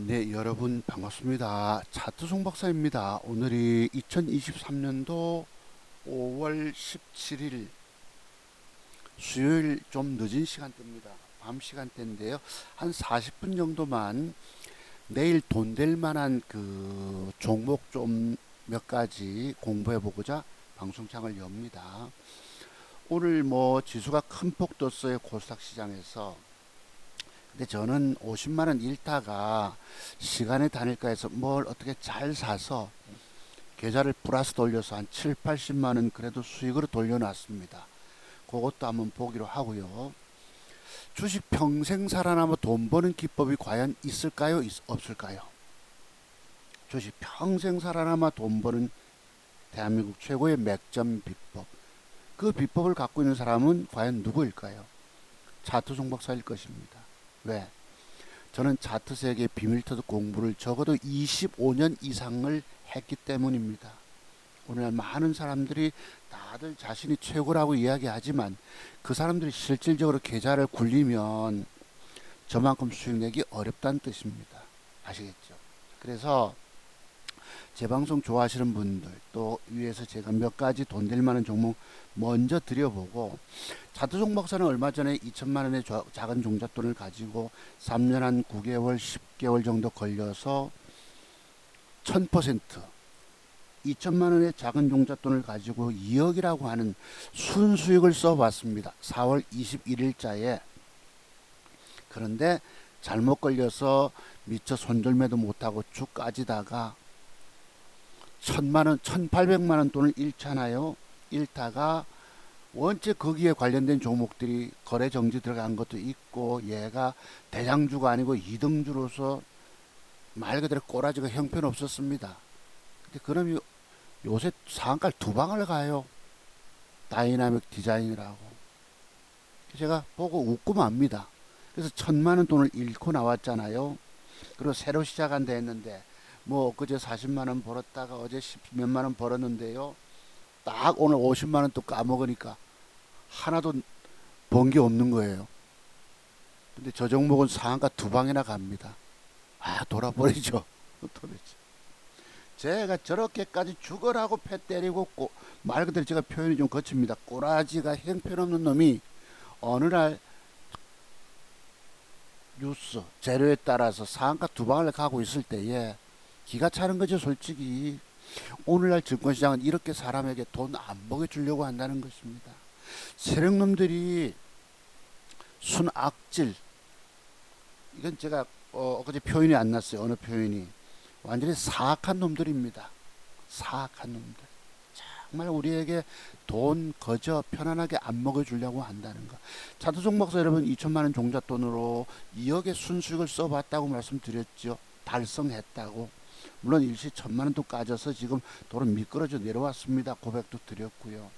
네, 여러분 반갑습니다. 차트 송 박사입니다. 오늘이 2023년도 5월 17일 수요일 좀 늦은 시간대입니다. 밤 시간대인데요. 한 40분 정도만 내일 돈 될 만한 그 종목 좀 몇 가지 공부해 보고자 방송창을 엽니다. 오늘 뭐 지수가 큰 폭 떴어요. 코스닥 시장에서. 근데 저는 50만 원 잃다가 시간에 다닐까 해서 뭘 어떻게 잘 사서 계좌를 플러스 돌려서 한 7, 80만 원 그래도 수익으로 돌려놨습니다. 그것도 한번 보기로 하고요. 주식 평생 살아남아 돈 버는 기법이 과연 있을까요? 없을까요? 주식 평생 살아남아 돈 버는 대한민국 최고의 맥점 비법. 그 비법을 갖고 있는 사람은 과연 누구일까요? 차트 종박사일 것입니다. 왜? 저는 차트 세계 비밀터득 공부를 적어도 25년 이상을 했기 때문입니다. 오늘날 많은 사람들이 다들 자신이 최고라고 이야기하지만 그 사람들이 실질적으로 계좌를 굴리면 저만큼 수익 내기 어렵다는 뜻입니다. 아시겠죠? 그래서 제 방송 좋아하시는 분들 또 위에서 제가 몇 가지 돈 될 만한 종목 먼저 드려보고 차트종 박사는 얼마 전에 2천만 원의 작은 종잣돈을 가지고 3년 한 9개월 10개월 정도 걸려서 1000% 2천만 원의 작은 종잣돈을 가지고 2억이라고 하는 순수익을 써봤습니다. 4월 21일자에. 그런데 잘못 걸려서 미처 손절매도 못하고 쭉 까지다가 1000만 원, 1800만 원 돈을 잃잖아요. 잃다가 원체 거기에 관련된 종목들이 거래 정지 들어간 것도 있고 얘가 대장주가 아니고 이등주로서 말 그대로 꼬라지가 형편없었습니다. 근데 그럼 요새 상한가를 두 방을 가요. 다이나믹 디자인이라고. 제가 보고 웃고 맙니다. 그래서 1000만 원 돈을 잃고 나왔잖아요. 그리고 새로 시작한다 했는데 뭐 엊그제 40만 원 벌었다가 어제 10몇만 원 벌었는데요. 딱 오늘 50만 원 또 까먹으니까 하나도 번 게 없는 거예요. 근데 저 종목은 상한가 두 방이나 갑니다. 돌아버리죠. 도대체. 제가 저렇게까지 죽어라고 패 때리고 말 그대로 제가 표현이 좀 거칩니다. 꼬라지가 형편없는 놈이 어느 날 뉴스 재료에 따라서 상한가 두 방을 가고 있을 때에 기가 차는 거죠. 솔직히 오늘날 증권시장은 이렇게 사람에게 돈 안 먹여주려고 한다는 것입니다. 세력놈들이 순악질, 이건 제가 어제 표현이 안 났어요. 어느 표현이 완전히 사악한 놈들입니다. 사악한 놈들. 정말 우리에게 돈 거저 편안하게 안 먹여주려고 한다는 거. 차트 종목사 여러분 2천만 원 종잣돈으로 2억의 순수익을 써봤다고 말씀드렸죠. 달성했다고. 물론 일시 1000만 원도 까져서 지금 돈은 미끄러져 내려왔습니다. 고백도 드렸고요.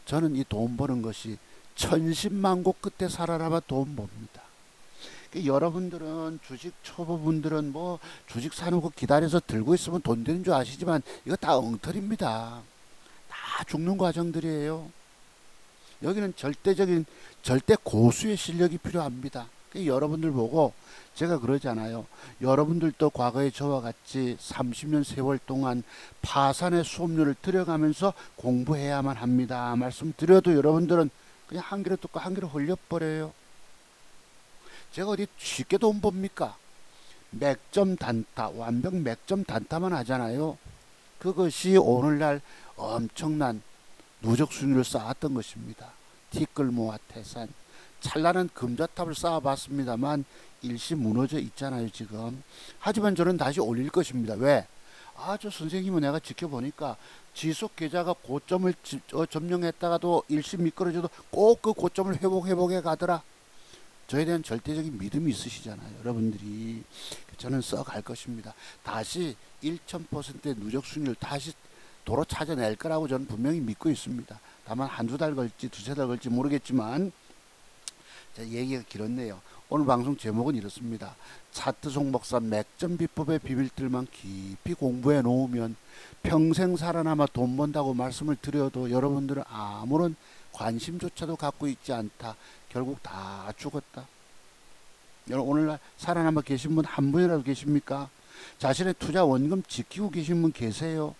저는 이 돈 버는 것이 천신만고 끝에 살아남아 돈 법니다. 여러분들은 주식 초보분들은 뭐 주식 사놓고 기다려서 들고 있으면 돈 되는 줄 아시지만 이거 다 엉터리입니다. 다 죽는 과정들이에요. 여기는 절대 고수의 실력이 필요합니다. 여러분들 보고 제가 그러잖아요. 여러분들도 과거에 저와 같이 30년 세월 동안 파산의 수업료를 들여가면서 공부해야만 합니다. 말씀드려도 여러분들은 그냥 한 귀로 듣고 한 귀로 흘려버려요. 제가 어디 쉽게 돈 법니까? 맥점 단타, 완벽 맥점 단타만 하잖아요. 그것이 오늘날 엄청난 누적 수익률을 쌓았던 것입니다. 티끌모아 태산, 찬란한 금자탑을 쌓아봤습니다만 일시 무너져 있잖아요 지금. 하지만 저는 다시 올릴 것입니다. 왜? 저 선생님은 내가 지켜보니까 지속 계좌가 고점을 점령했다가도 일시 미끄러져도 꼭 그 고점을 회복해 가더라. 저에 대한 절대적인 믿음이 있으시잖아요. 여러분들이. 저는 써갈 것입니다. 다시 1000%의 누적 수익률 다시 도로 찾아낼 거라고 저는 분명히 믿고 있습니다. 다만 한두 달 걸지 두세 달 걸지 모르겠지만 자, 얘기가 길었네요. 오늘 방송 제목은 이렇습니다. 차트 종목사 맥점 비법의 비밀들만 깊이 공부해 놓으면 평생 살아남아 돈 번다고 말씀을 드려도 여러분들은 아무런 관심조차도 갖고 있지 않다. 결국 다 죽었다. 여러분 오늘날 살아남아 계신 분 한 분이라도 계십니까? 자신의 투자 원금 지키고 계신 분 계세요?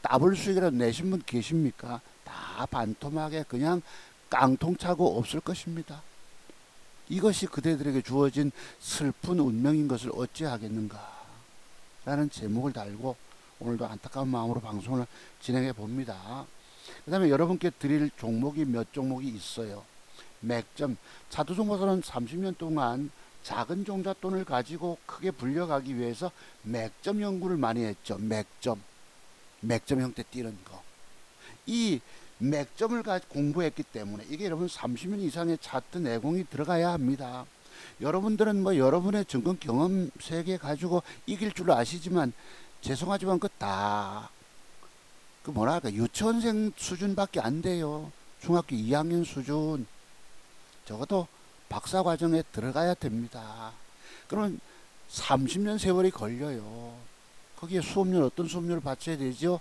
더블 수익이라도 내신 분 계십니까? 다 반토막에 그냥 깡통 차고 없을 것입니다. 이것이 그대들에게 주어진 슬픈 운명인 것을 어찌하겠는가 라는 제목을 달고 오늘도 안타까운 마음으로 방송을 진행해 봅니다. 그 다음에 여러분께 드릴 종목이 몇 종목이 있어요. 맥점. 차두종목은 30년 동안 작은 종잣돈을 가지고 크게 불려가기 위해서 맥점 연구를 많이 했죠. 맥점 형태 뛰는 거. 이 맥점을 공부했기 때문에 이게 여러분 30년 이상의 차트 내공이 들어가야 합니다. 여러분들은 뭐 여러분의 증권 경험 세계 가지고 이길 줄 아시지만 죄송하지만 그 뭐랄까 유치원생 수준밖에 안 돼요. 중학교 2학년 수준. 적어도 박사 과정에 들어가야 됩니다. 그러면 30년 세월이 걸려요. 거기에 수업료 어떤 수업료를 바쳐야 되죠?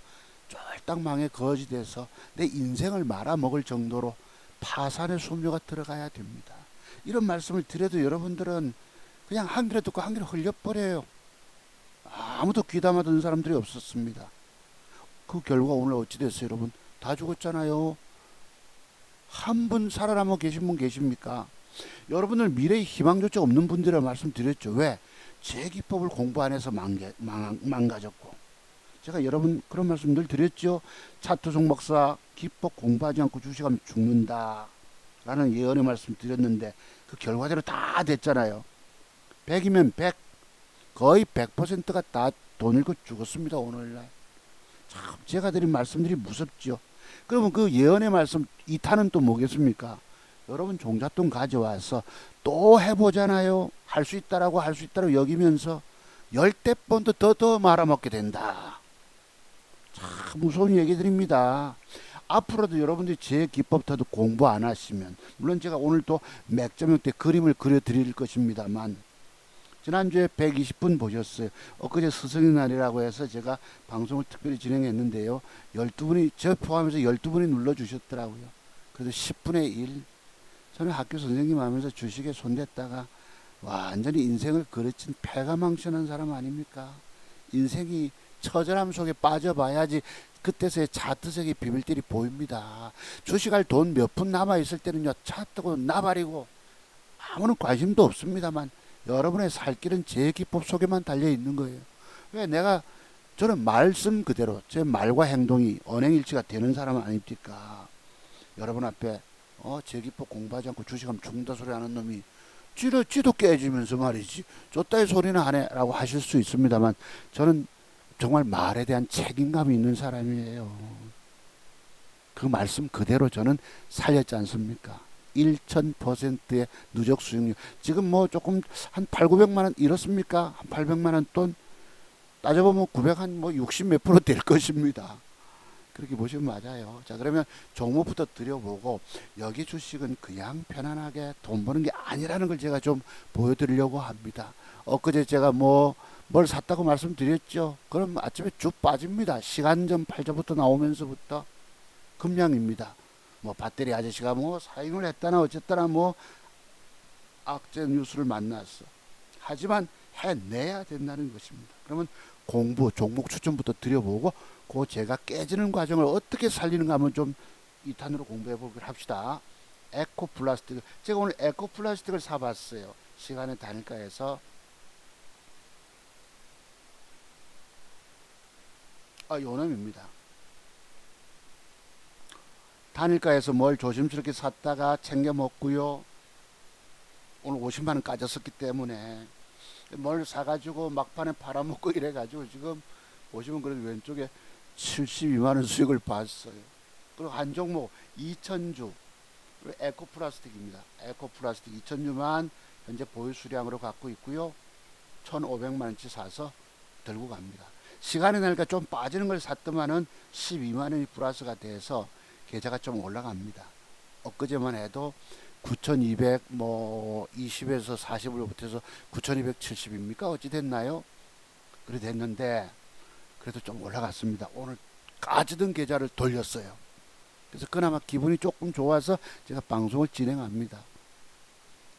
쫄딱 망에 거지 돼서 내 인생을 말아먹을 정도로 파산의 수업료가 들어가야 됩니다. 이런 말씀을 드려도 여러분들은 그냥 한 귀로 듣고 한 귀로 흘려버려요. 아무도 귀담아 듣는 사람들이 없었습니다. 그 결과 오늘 어찌 됐어요, 여러분? 다 죽었잖아요. 한 분 살아남아 계신 분 계십니까? 여러분들 미래의 희망조차 없는 분들이라 말씀드렸죠. 왜? 제 기법을 공부 안 해서 망가졌고. 제가 여러분 그런 말씀 늘 드렸죠. 차투송 박사 기법 공부하지 않고 주식하면 죽는다 라는 예언의 말씀 드렸는데 그 결과대로 다 됐잖아요. 100이면 100, 거의 100%가 다 돈 잃고 죽었습니다. 오늘날. 참 제가 드린 말씀들이 무섭죠. 그러면 그 예언의 말씀 2탄은 또 뭐겠습니까? 여러분 종잣돈 가져와서 또 해보잖아요. 할 수 있다라고 여기면서 10대 번도 더 말아먹게 된다. 참 무서운 얘기 드립니다. 앞으로도 여러분들이 제 기법부터 공부 안 하시면, 물론 제가 오늘 또 맥점형 때 그림을 그려드릴 것입니다만, 지난주에 120분 보셨어요. 엊그제 스승의 날이라고 해서 제가 방송을 특별히 진행했는데요. 12분이, 저 포함해서 12분이 눌러주셨더라고요. 그래서 10분의 1. 저는 학교 선생님 하면서 주식에 손댔다가 완전히 인생을 그르친 패가망신한 사람 아닙니까? 인생이 처절함 속에 빠져봐야지 그때서야 차트색의 비밀들이 보입니다. 주식할 돈 몇 푼 남아있을 때는요, 차 뜨고 나발이고 아무런 관심도 없습니다만 여러분의 살 길은 제 기법 속에만 달려있는 거예요. 왜 저는 말씀 그대로 제 말과 행동이 언행일치가 되는 사람 아닙니까? 여러분 앞에 제 기법 공부하지 않고 주식하면 죽는다 소리 하는 놈이 쥐도 깨지면서 말이지 쫓다의 소리는 하네 라고 하실 수 있습니다만 저는 정말 말에 대한 책임감이 있는 사람이에요. 그 말씀 그대로 저는 살렸지 않습니까? 1000%의 누적 수익률. 지금 뭐 조금 한 8, 900만원 이렇습니까? 한 800만원 돈 따져보면 900 한 뭐 60 몇 프로 될 것입니다. 그렇게 보시면 맞아요. 자, 그러면 종목부터 드려보고 여기 주식은 그냥 편안하게 돈 버는 게 아니라는 걸 제가 좀 보여드리려고 합니다. 엊그제 제가 뭘 샀다고 말씀드렸죠. 그럼 아침에 쭉 빠집니다. 시간전 팔자부터 나오면서부터 급량입니다. 배터리 아저씨가 사임을 했다나 어쨌다나 악재 뉴스를 만났어. 하지만 해내야 된다는 것입니다. 그러면 종목 추천부터 드려보고 제가 깨지는 과정을 어떻게 살리는가 한번 좀 2탄으로 공부해 보기로 합시다. 에코플라스틱. 제가 오늘 에코플라스틱을 사봤어요. 시간의 단일가에서. 요놈입니다. 단일가에서 뭘 조심스럽게 샀다가 챙겨 먹고요. 오늘 50만원 까졌었기 때문에 뭘 사가지고 막판에 팔아먹고 이래가지고 지금 보시면 그래도 왼쪽에 72만원 수익을 봤어요. 그리고 한 종목 2000주 에코플라스틱입니다. 에코플라스틱 2000주만 현재 보유 수량으로 갖고 있고요. 1500만원치 사서 들고 갑니다. 시간이 나니까 좀 빠지는 걸 샀더만은 12만원이 플러스가 돼서 계좌가 좀 올라갑니다. 엊그제만 해도 9200 20에서 40을 붙여서 9270입니까? 어찌 됐나요? 그래 됐는데 그래도 좀 올라갔습니다. 오늘 까지던 계좌를 돌렸어요. 그래서 그나마 기분이 조금 좋아서 제가 방송을 진행합니다.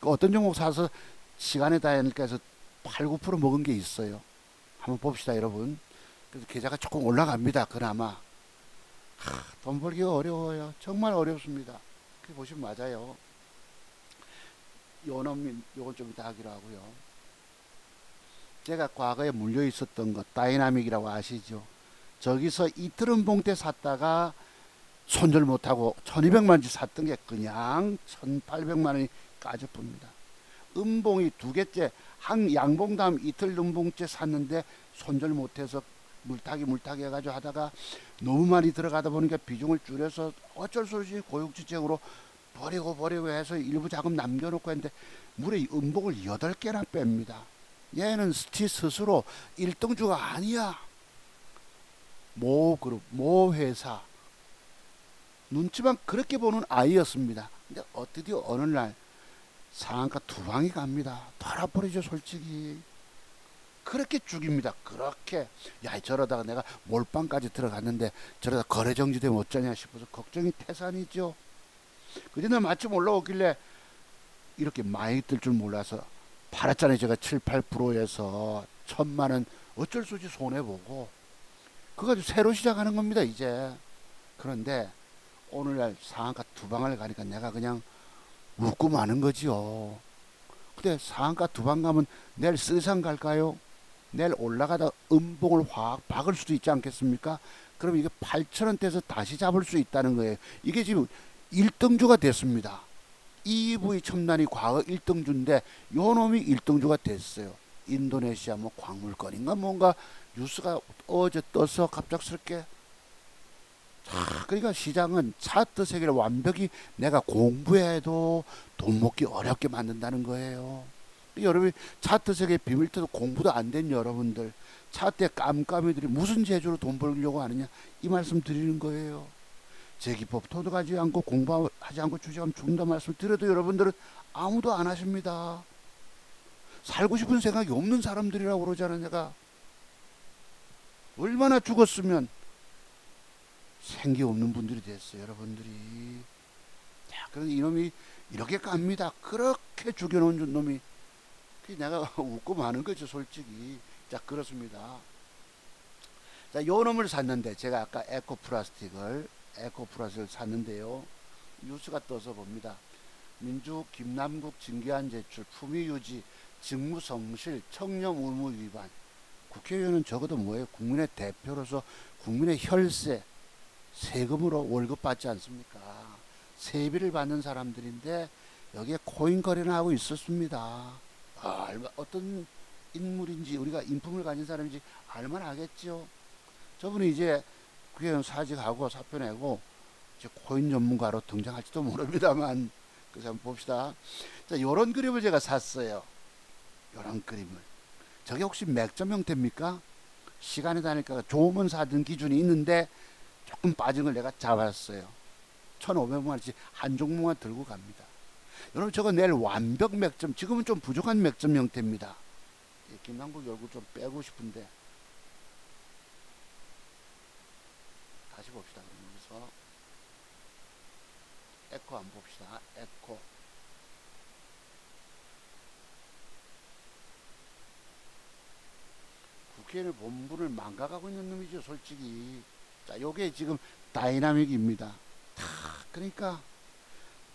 어떤 종목 사서 시간에 다니까 해서 8, 9% 먹은 게 있어요. 한번 봅시다, 여러분. 그래서 계좌가 조금 올라갑니다. 그나마. 돈 벌기가 어려워요. 정말 어렵습니다. 그렇게 보시면 맞아요. 요놈, 요건 좀 이따 하기로 하고요. 제가 과거에 물려 있었던 것, 다이나믹이라고 아시죠? 저기서 이틀 은봉 때 샀다가 손절 못하고 1200만원치 샀던 게 그냥 1800만원이 까져봅니다. 음봉이 두 개째, 한 양봉 다음 이틀 음봉째 샀는데 손절 못해서 물타기 해가지고 하다가 너무 많이 들어가다 보니까 비중을 줄여서 어쩔 수 없이 고육지책으로 버리고 해서 일부 자금 남겨놓고 했는데 무려 음봉을 8개나 뺍니다. 얘는 지 스스로 1등주가 아니야. 모 그룹, 모 회사. 눈치만 그렇게 보는 아이였습니다. 근데 드디어 어느 날 상한가 두 방이 갑니다. 털어버리죠, 솔직히. 그렇게 죽입니다. 그렇게. 야, 저러다가 내가 몰빵까지 들어갔는데 저러다 거래 정지되면 어쩌냐 싶어서 걱정이 태산이죠. 그 전에 마침 올라오길래 이렇게 많이 뜰 줄 몰라서 팔았잖아요. 제가 7, 8%에서 1000만원 어쩔 수 없이 손해보고 그거 가지고 새로 시작하는 겁니다, 이제. 그런데 오늘날 상한가 두 방을 가니까 내가 그냥 웃고 마는 거지요. 근데 상한가 두 방 가면 내일 쓰상 갈까요? 내일 올라가다 음봉을 확 박을 수도 있지 않겠습니까? 그럼 이게 8,000원대에서 다시 잡을 수 있다는 거예요. 이게 지금 1등주가 됐습니다. EV 첨단이 과거 1등주인데 요 놈이 1등주가 됐어요. 인도네시아 뭐 광물건인가 뭔가 뉴스가 어제 떠서 갑작스럽게. 그러니까 시장은 차트 세계를 완벽히 내가 공부해도 돈 먹기 어렵게 만든다는 거예요. 여러분이 차트 세계 비밀도 공부도 안 된 여러분들, 차트의 깜깜이들이 무슨 재주로 돈 벌려고 하느냐, 이 말씀 드리는 거예요. 제 기법 도덕하지 않고 공부하지 않고 주식하면 죽는다 말씀 드려도 여러분들은 아무도 안 하십니다. 살고 싶은 생각이 없는 사람들이라고 그러잖아. 내가 얼마나 죽었으면 생기 없는 분들이 됐어요, 여러분들이. 자, 그래서 이놈이 이렇게 깝니다. 그렇게 죽여놓은 놈이. 내가 웃고 마는 거죠, 솔직히. 자, 그렇습니다. 자, 요 놈을 샀는데, 제가 아까 에코플라스틱을 샀는데요. 뉴스가 떠서 봅니다. 민주 김남국 징계안 제출, 품위 유지, 직무 성실, 청렴 의무 위반. 국회의원은 적어도 뭐예요? 국민의 대표로서 국민의 혈세, 세금으로 월급 받지 않습니까? 세비를 받는 사람들인데 여기에 코인 거래나 하고 있었습니다. 어떤 인물인지 우리가 인품을 가진 사람인지 알만 하겠죠. 저분이 이제 국회의원 사직하고 사표 내고 이제 코인 전문가로 등장할지도 모릅니다만, 그래서 한번 봅시다. 자, 요런 그림을 제가 샀어요. 요런 그림을. 저게 혹시 맥점 형태입니까? 시간에 다니까 좋으면 사든 기준이 있는데 조금 빠진 걸 내가 잡았어요. 1,500만원씩 한 종목만 들고 갑니다. 여러분, 저거 내일 완벽 맥점, 지금은 좀 부족한 맥점 형태입니다. 김남국 얼굴 좀 빼고 싶은데 다시 봅시다. 그러면서 에코 한번 봅시다. 에코. 국회의원 본분을 망각하고 있는 놈이죠, 솔직히. 자, 요게 지금 다이나믹입니다. 그러니까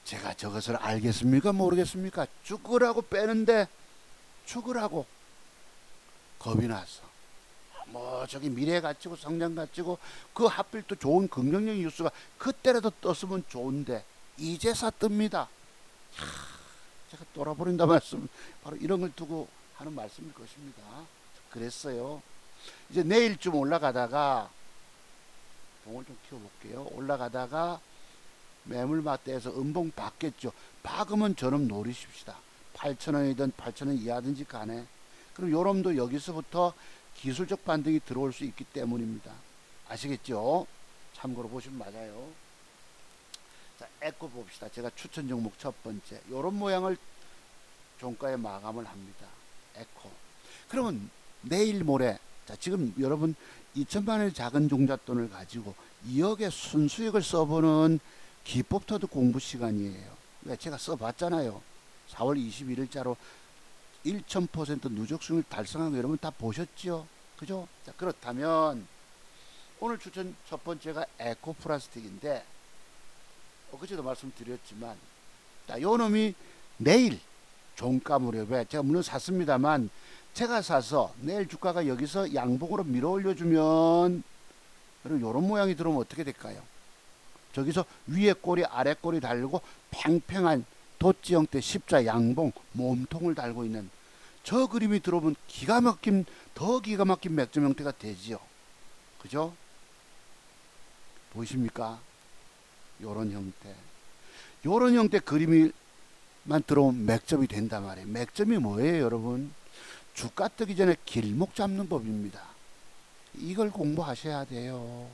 제가 저것을 알겠습니까? 모르겠습니까? 죽으라고 빼는데 죽으라고 겁이 나서 뭐 저기 미래 가치고 성장 가치고 그 하필 또 좋은 긍정적인 뉴스가 그때라도 떴으면 좋은데 이제서 뜹니다. 제가 돌아버린다 말씀, 바로 이런 걸 두고 하는 말씀일 것입니다. 그랬어요. 이제 내일쯤 올라가다가 봉을 좀 키워볼게요. 올라가다가 매물마트에서 음봉 받겠죠. 박으면 저놈 노리십시다. 8,000원이든 8,000원 이하든지 간에. 그럼 요놈도 여기서부터 기술적 반등이 들어올 수 있기 때문입니다. 아시겠죠? 참고로 보시면 맞아요. 자, 에코 봅시다. 제가 추천 종목 첫 번째. 요런 모양을 종가에 마감을 합니다. 에코. 그러면 내일 모레, 자, 지금 여러분 2천만원의 작은 종잣돈을 가지고 2억의 순수익을 써보는 기법터득 공부 시간이에요. 제가 써봤잖아요. 4월 21일자로 1000% 누적 수익을 달성한 거 여러분 다 보셨죠? 그죠? 자, 그렇다면 오늘 추천 첫 번째가 에코플라스틱인데 엊그제도 말씀드렸지만 자, 요 놈이 내일 종가 무렵에 제가 물론 샀습니다만 제가 사서 내일 주가가 여기서 양봉으로 밀어 올려주면 여러분 요런 모양이 들어오면 어떻게 될까요? 저기서 위에 꼬리 아래 꼬리 달고 팽팽한 도치 형태 십자 양봉 몸통을 달고 있는 저 그림이 들어오면 더 기가 막힌 맥점 형태가 되지요. 그죠? 보이십니까? 요런 형태. 요런 형태 그림만 들어오면 맥점이 된단 말이에요. 맥점이 뭐예요, 여러분? 주가 뜨기 전에 길목 잡는 법입니다. 이걸 공부하셔야 돼요.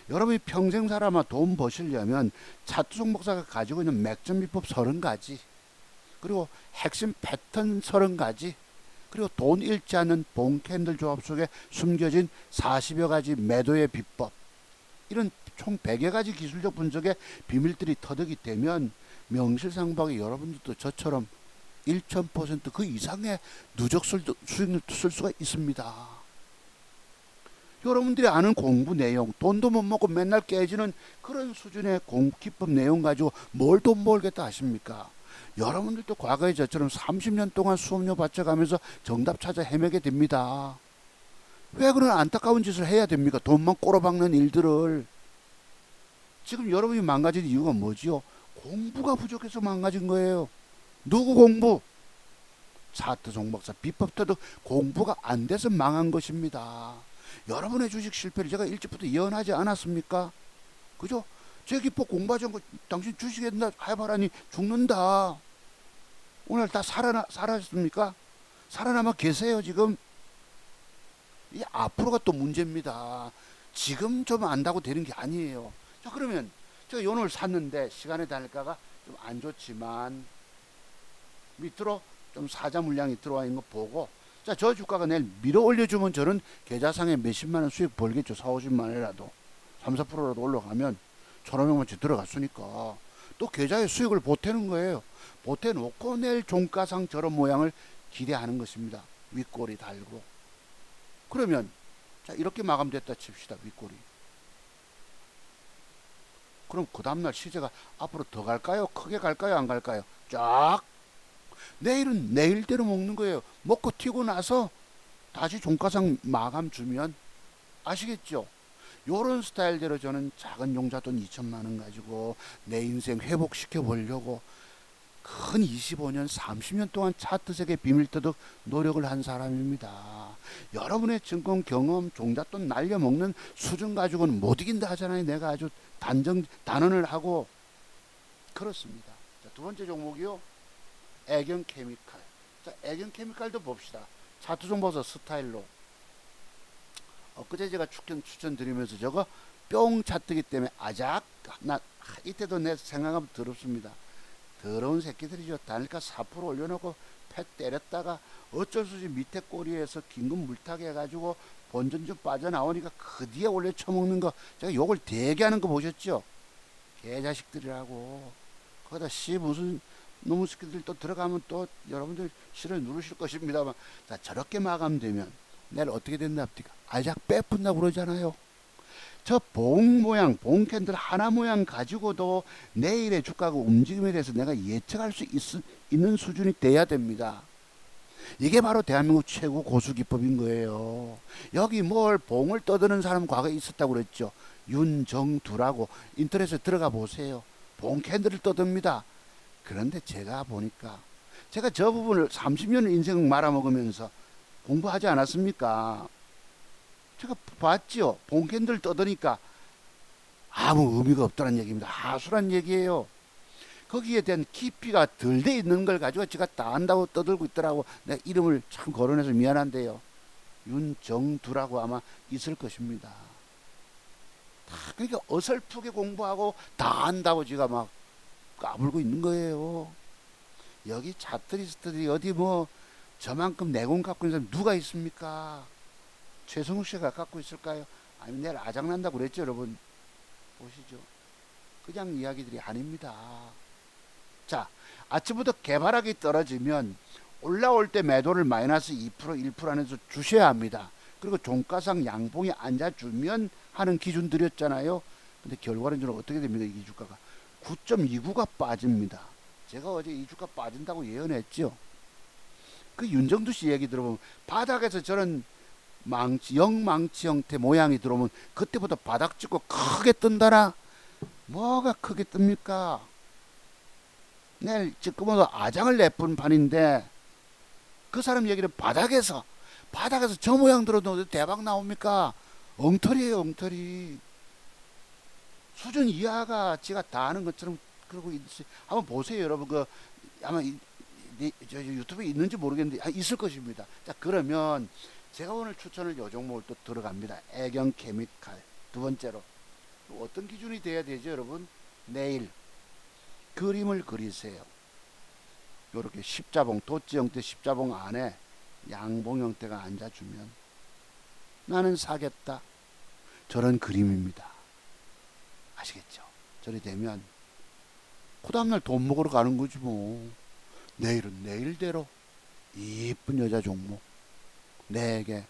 여러분이 평생 살아만 돈 버시려면 차트 종목사가 가지고 있는 맥점 비법 30가지, 그리고 핵심 패턴 30가지, 그리고 돈 잃지 않는 봉캔들 조합 속에 숨겨진 40여 가지 매도의 비법, 이런 총 100여 가지 기술적 분석의 비밀들이 터득이 되면 명실상부하게 여러분들도 저처럼 1000%그 이상의 누적 수익을 쓸 수가 있습니다. 여러분들이 아는 공부 내용, 돈도 못 먹고 맨날 깨지는 그런 수준의 기법 내용 가지고 뭘 돈 벌겠다 하십니까? 여러분들도 과거에 저처럼 30년 동안 수업료 바쳐가면서 정답 찾아 헤매게 됩니다. 왜 그런 안타까운 짓을 해야 됩니까? 돈만 꼬라박는 일들을. 지금 여러분이 망가진 이유가 뭐지요? 공부가 부족해서 망가진 거예요. 누구 공부? 차트 종목사 비법 터득 공부가 안 돼서 망한 것입니다. 여러분의 주식 실패를 제가 일찍부터 예언하지 않았습니까? 그죠? 제 기법 공부하지 않고 당신 주식 해봐라니 죽는다. 오늘 다 살아났습니까? 살아남아 계세요 지금? 이 앞으로가 또 문제입니다. 지금 좀 안다고 되는 게 아니에요. 자, 그러면 제가 오늘 샀는데 시간의 단가가 좀 안 좋지만 밑으로 좀 사자 물량이 들어와 있는 거 보고, 자, 저 주가가 내일 밀어 올려주면 저는 계좌상에 몇십만 원 수익 벌겠죠. 4, 50만 원이라도 3, 4%라도 올라가면 1,500만원치 들어갔으니까 또 계좌에 수익을 보태는 거예요. 보태놓고 내일 종가상 저런 모양을 기대하는 것입니다. 윗꼬리 달고. 그러면 자, 이렇게 마감됐다 칩시다. 윗꼬리. 그럼 그 다음날 시세가 앞으로 더 갈까요? 크게 갈까요? 안 갈까요? 쫙. 내일은 내일대로 먹는 거예요. 먹고 튀고 나서 다시 종가상 마감 주면, 아시겠죠? 요런 스타일대로 저는 작은 용자돈 2천만 원 가지고 내 인생 회복시켜 보려고 근 25년 30년 동안 차트 세계 비밀 터득 노력을 한 사람입니다. 여러분의 증권 경험 종잣돈 날려먹는 수준 가지고는 못 이긴다 하잖아요. 내가 아주 단언을 하고. 그렇습니다. 자, 두 번째 종목이요, 애경 케미칼. 자, 애경 케미칼도 봅시다. 차트 종목사 스타일로 엊그제 제가 추천드리면서 저거 뿅 찼뜨기 때문에 이때도 내 생각하면 더럽습니다. 더러운 새끼들이죠. 단일가 4% 올려놓고 패 때렸다가 어쩔 수 없이 밑에 꼬리에서 긴급 물타기 해가지고 본전 좀 빠져나오니까 그 뒤에 올려 쳐먹는 거, 제가 욕을 되게 하는 거 보셨죠? 개자식들이라고. 거기다 무슨 놈의 새끼들 또 들어가면 또 여러분들 실을 누르실 것입니다만, 자, 저렇게 마감되면 내일 어떻게 된답니까? 아작 빼푼다고 그러잖아요. 저 봉 모양, 봉 캔들 하나 모양 가지고도 내일의 주가가 움직임에 대해서 내가 예측할 수 있는 수준이 돼야 됩니다. 이게 바로 대한민국 최고 고수 기법인 거예요. 여기 뭘 봉을 떠드는 사람 과거에 있었다고 그랬죠. 윤정두라고 인터넷에 들어가 보세요. 봉 캔들을 떠듭니다. 그런데 제가 보니까 제가 저 부분을 30년 인생을 말아먹으면서 공부하지 않았습니까? 제가 봤죠. 봉캔들 떠드니까 아무 의미가 없다는 얘기입니다. 하수란 얘기예요. 거기에 대한 깊이가 덜 돼 있는 걸 가지고 제가 다 안다고 떠들고 있더라고. 내가 이름을 참 거론해서 미안한데요. 윤정두라고 아마 있을 것입니다. 그러니까 어설프게 공부하고 다 안다고 제가 막 까불고 있는 거예요. 여기 차트리스트들이 어디 뭐 저만큼 내공 갖고 있는 사람 누가 있습니까? 최성욱 씨가 갖고 있을까요? 아니면 내일 아작난다고 그랬죠, 여러분. 보시죠. 그냥 이야기들이 아닙니다. 자, 아침부터 개발하기 떨어지면 올라올 때 매도를 마이너스 2% 1% 안에서 주셔야 합니다. 그리고 종가상 양봉이 앉아주면 하는 기준 드렸잖아요. 근데 결과는 어떻게 됩니까? 이 주가가 9.29가 빠집니다. 제가 어제 이 주가 빠진다고 예언했죠. 그 윤정두 씨 얘기 들어보면 바닥에서 저런 영망치 형태 모양이 들어오면 그때부터 바닥 찍고 크게 뜬다나? 뭐가 크게 뜹니까? 내일 지금은 아장을 내뿐 판인데 그 사람 얘기는 바닥에서 저 모양 들어도 대박 나옵니까? 엉터리예요, 엉터리. 수준 이하가 지가 다 아는 것처럼 그러고 있지. 한번 보세요, 여러분. 그 아마 저 유튜브에 있는지 모르겠는데 있을 것입니다. 자, 그러면 제가 오늘 추천을 요 종목을 또 들어갑니다. 애경 케미칼. 두 번째로 어떤 기준이 돼야 되죠, 여러분? 내일 그림을 그리세요. 요렇게 십자봉, 도치 형태 십자봉 안에 양봉 형태가 앉아주면 나는 사겠다. 저런 그림입니다. 아시겠죠? 저리 되면 그 다음날 돈 먹으러 가는 거지 뭐. 내일은 내일대로 이쁜 여자 종목, 내게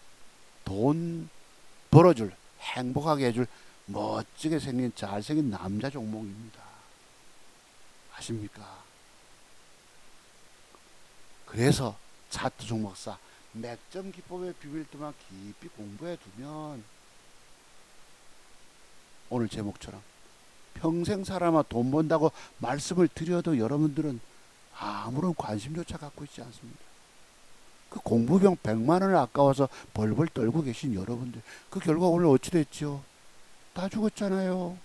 돈 벌어줄, 행복하게 해줄 멋지게 생긴 잘생긴 남자 종목입니다. 아십니까? 그래서 차트 종목사 맥점 기법의 비밀도만 깊이 공부해 두면 오늘 제목처럼 평생 살아마 돈 번다고 말씀을 드려도 여러분들은 아무런 관심조차 갖고 있지 않습니다. 그 공부비용 100만 원을 아까워서 벌벌 떨고 계신 여러분들, 그 결과 오늘 어찌 됐죠? 다 죽었잖아요.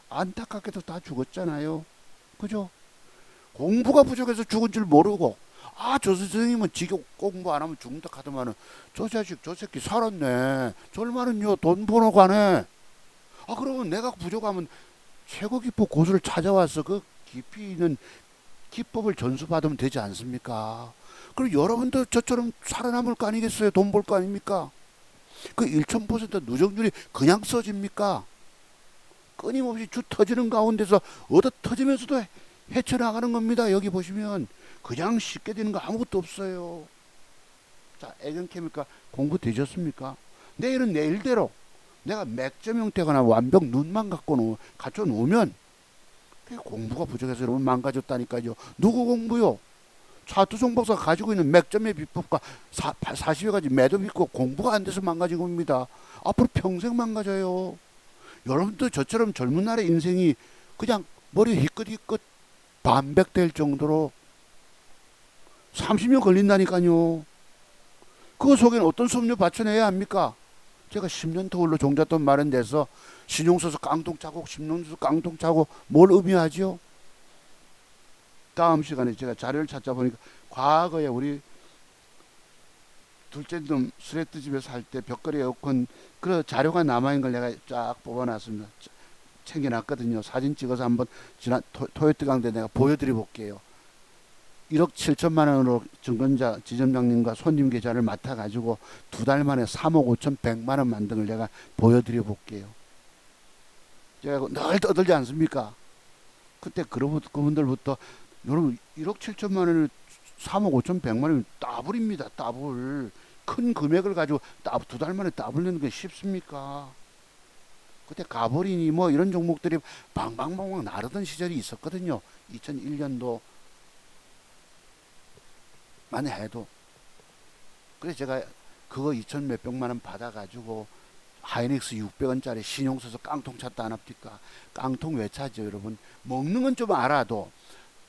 안타깝게도 다 죽었잖아요. 그죠? 공부가 부족해서 죽은 줄 모르고, 저 선생님은 지금 공부 안 하면 죽는다 하더만은 저 자식 저 새끼 살았네. 저 얼마는요 돈 버러 가네. 그러면 내가 부족하면 최고 기법 고수를 찾아와서 그 깊이 있는 기법을 전수받으면 되지 않습니까? 그리고 여러분도 저처럼 살아남을 거 아니겠어요? 돈 벌 거 아닙니까? 그 1000% 누적률이 그냥 써집니까? 끊임없이 주 터지는 가운데서 얻어 터지면서도 헤쳐나가는 겁니다. 여기 보시면 그냥 쉽게 되는 거 아무것도 없어요. 자, 애견케미카 공부 되셨습니까? 내일은 내일대로 내가 맥점 형태거나 완벽 눈만 갖춰 놓으면 공부가 부족해서 여러분 망가졌다니까요. 누구 공부요? 차트송 박사가 가지고 있는 맥점의 비법과 40여 가지 매도 비법 공부가 안 돼서 망가진 겁니다. 앞으로 평생 망가져요. 여러분도 저처럼 젊은 날의 인생이 그냥 머리 희끗희끗 반백될 정도로 30년 걸린다니까요. 그 속에는 어떤 수업료 받쳐내야 합니까? 제가 10년 터울로 종잣돈 마련돼서 신용서서 깡통 차고 신용서서 깡통 차고 뭘 의미하죠? 다음 시간에 제가 자료를 찾아보니까 과거에 우리 둘째 놈 스레트 집에서 할 때 벽걸이 에어컨 그 자료가 남아있는 걸 내가 쫙 뽑아놨습니다. 챙겨놨거든요. 사진 찍어서 한번 지난 토요트 강대 내가 보여드려 볼게요. 1억 7천만 원으로 증권자 지점장님과 손님 계좌를 맡아가지고 2달 만에 3억 5천 100만 원 만든 걸 내가 보여드려 볼게요. 제가 늘 떠들지 않습니까? 그때 그분들부터 여러분 1억 7천만 원을 3억 5천 100만 원이면 따블입니다. 따블. 큰 금액을 가지고 2달 만에 따블 내는 게 쉽습니까? 그때 가버리니 뭐 이런 종목들이 방방방방 나르던 시절이 있었거든요. 2001년도 만 해도. 그래서 제가 그거 2천 몇백만 원 받아가지고 하이닉스 600원짜리 신용서서 깡통 찼다 안 합니까? 깡통 왜 차죠, 여러분? 먹는 건 좀 알아도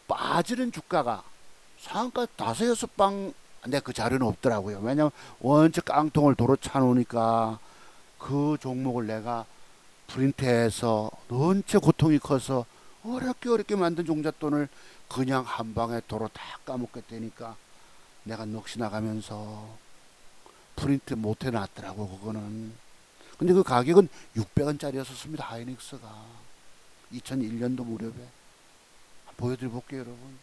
빠지는 주가가 상한가 5-6방 내 그 자료는 없더라고요. 왜냐면 원체 깡통을 도로 차놓으니까 그 종목을 내가 프린트해서 원체 고통이 커서 어렵게 만든 종잣돈을 그냥 한 방에 도로 다 까먹게 되니까 내가 넋이 나가면서 프린트 못 해놨더라고. 그거는. 근데 그 가격은 600원짜리였었습니다. 하이닉스가 2001년도 무렵에. 보여드려 볼게요, 여러분.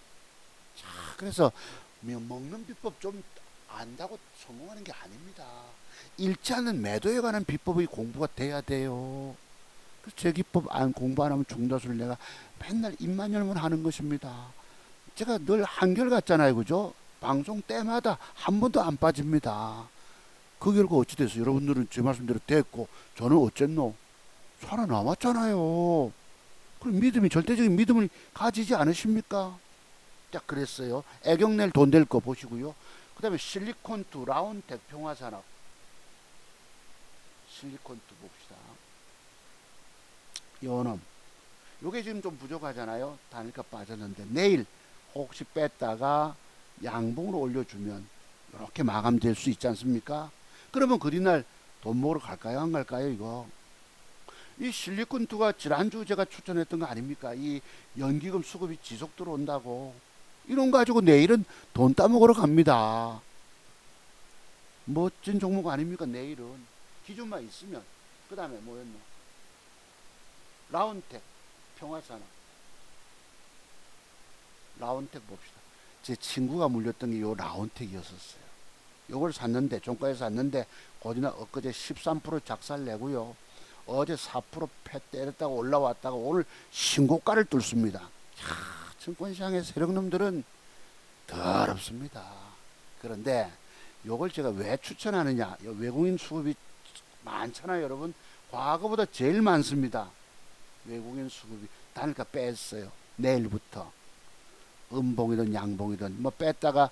자, 그래서 먹는 비법 좀 안다고 성공하는 게 아닙니다. 잃지 않는 매도에 관한 비법이 공부가 돼야 돼요. 그래서 제 기법 공부 안 하면 중도수를 내가 맨날 입만 열면 하는 것입니다. 제가 늘 한결같잖아요, 그죠? 방송 때마다 한 번도 안 빠집니다. 그 결과 어찌 됐어요? 여러분들은 제 말씀대로 됐고 저는 어쨌노? 살아남았잖아요. 그럼 믿음이 절대적인 믿음을 가지지 않으십니까? 딱 그랬어요. 애경낼 돈 될 거 보시고요. 그 다음에 실리콘투 라운텍 평화산업. 실리콘투 봅시다. 연엄. 요게 지금 좀 부족하잖아요. 단일가 빠졌는데 내일 혹시 뺐다가 양봉으로 올려주면 이렇게 마감될 수 있지 않습니까? 그러면 그리날 돈 모으러 갈까요? 안 갈까요? 이거. 이 실리콘투가 지난주 제가 추천했던 거 아닙니까? 이 연기금 수급이 지속 들어온다고. 이런 거 가지고 내일은 돈 따먹으러 갑니다. 멋진 종목 아닙니까? 내일은. 기준만 있으면. 그 다음에 뭐였노? 라운텍, 평화산업. 라운텍 봅시다. 제 친구가 물렸던 게 요 라운텍이었었어요. 요걸 샀는데, 종가에서 샀는데, 곧이나 엊그제 13% 작살 내고요. 어제 4%패 때렸다가 올라왔다가 오늘 신고가를 뚫습니다. 야, 증권시장의 세력놈들은 더럽습니다. 그런데 요걸 제가 왜 추천하느냐? 외국인 수급이 많잖아요, 여러분. 과거보다 제일 많습니다. 외국인 수급이 단일가 뺐어요. 내일부터 음봉이든 양봉이든 뭐 뺐다가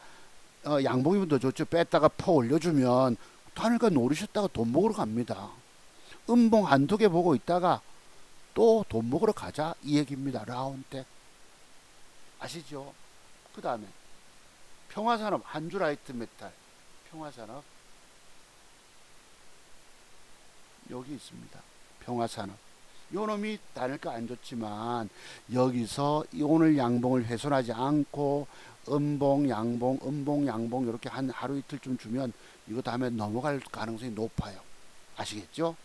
양봉이면 더 좋죠. 뺐다가 퍼 올려주면 단일가 노리셨다가 돈 먹으러 갑니다. 음봉 한두 개 보고 있다가 또 돈 먹으러 가자 이 얘기입니다. 라운텍 아시죠? 그 다음에 평화산업 한주라이트 메탈 평화산업 여기 있습니다. 평화산업 요 놈이 단일가 안 좋지만 여기서 오늘 양봉을 훼손하지 않고 음봉 양봉 음봉 양봉 이렇게 한 하루 이틀쯤 주면 이거 다음에 넘어갈 가능성이 높아요. 아시겠죠?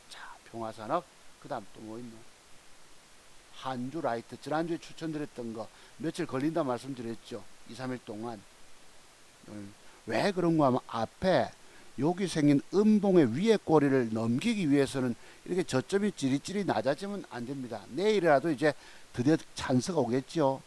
자, 평화산업 그 다음 또 뭐 있노? 한주라이트 지난주에 추천드렸던 거 며칠 걸린다 말씀드렸죠. 2, 3일 동안 왜 그런가 하면 앞에 여기 생긴 음봉의 위에 꼬리를 넘기기 위해서는 이렇게 저점이 찌릿찌릿 낮아지면 안 됩니다. 내일이라도 이제 드디어 찬스가 오겠죠.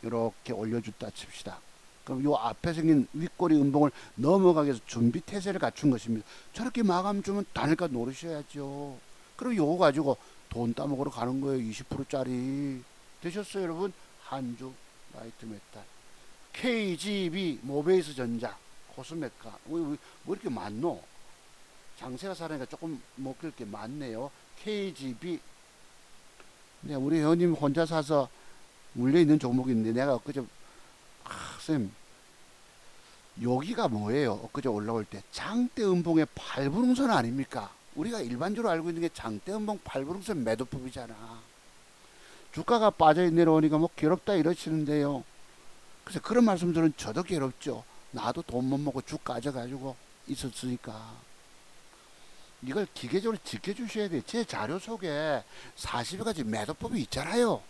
이렇게 올려줬다 칩시다. 그럼 요 앞에 생긴 윗꼬리 음봉을 넘어가기 위해서 준비 태세를 갖춘 것입니다. 저렇게 마감 주면 단일가 노리셔야죠. 그럼 요거 가지고 돈 따먹으러 가는 거예요. 20%짜리. 되셨어요, 여러분? 한주 라이트 메탈. KGB 모베이스 전자. 코스메카. 뭐 이렇게 많노? 장세가 살아니까 조금 먹을 게 많네요. KGB. 네, 우리 회원님 혼자 사서 물려있는 종목이 있는데 내가 엊그제 쌤 여기가 뭐예요? 엊그제 올라올 때 장대 음봉의 8분음선 아닙니까? 우리가 일반적으로 알고 있는 게 장대 음봉 8분음선 매도법이잖아. 주가가 빠져 내려오니까 뭐 괴롭다 이러시는데요. 그래서 그런 말씀들은 저도 괴롭죠. 나도 돈 못 먹고 주 까져가지고 있었으니까. 이걸 기계적으로 지켜주셔야 돼요. 제 자료 속에 40여 가지 매도법이 있잖아요.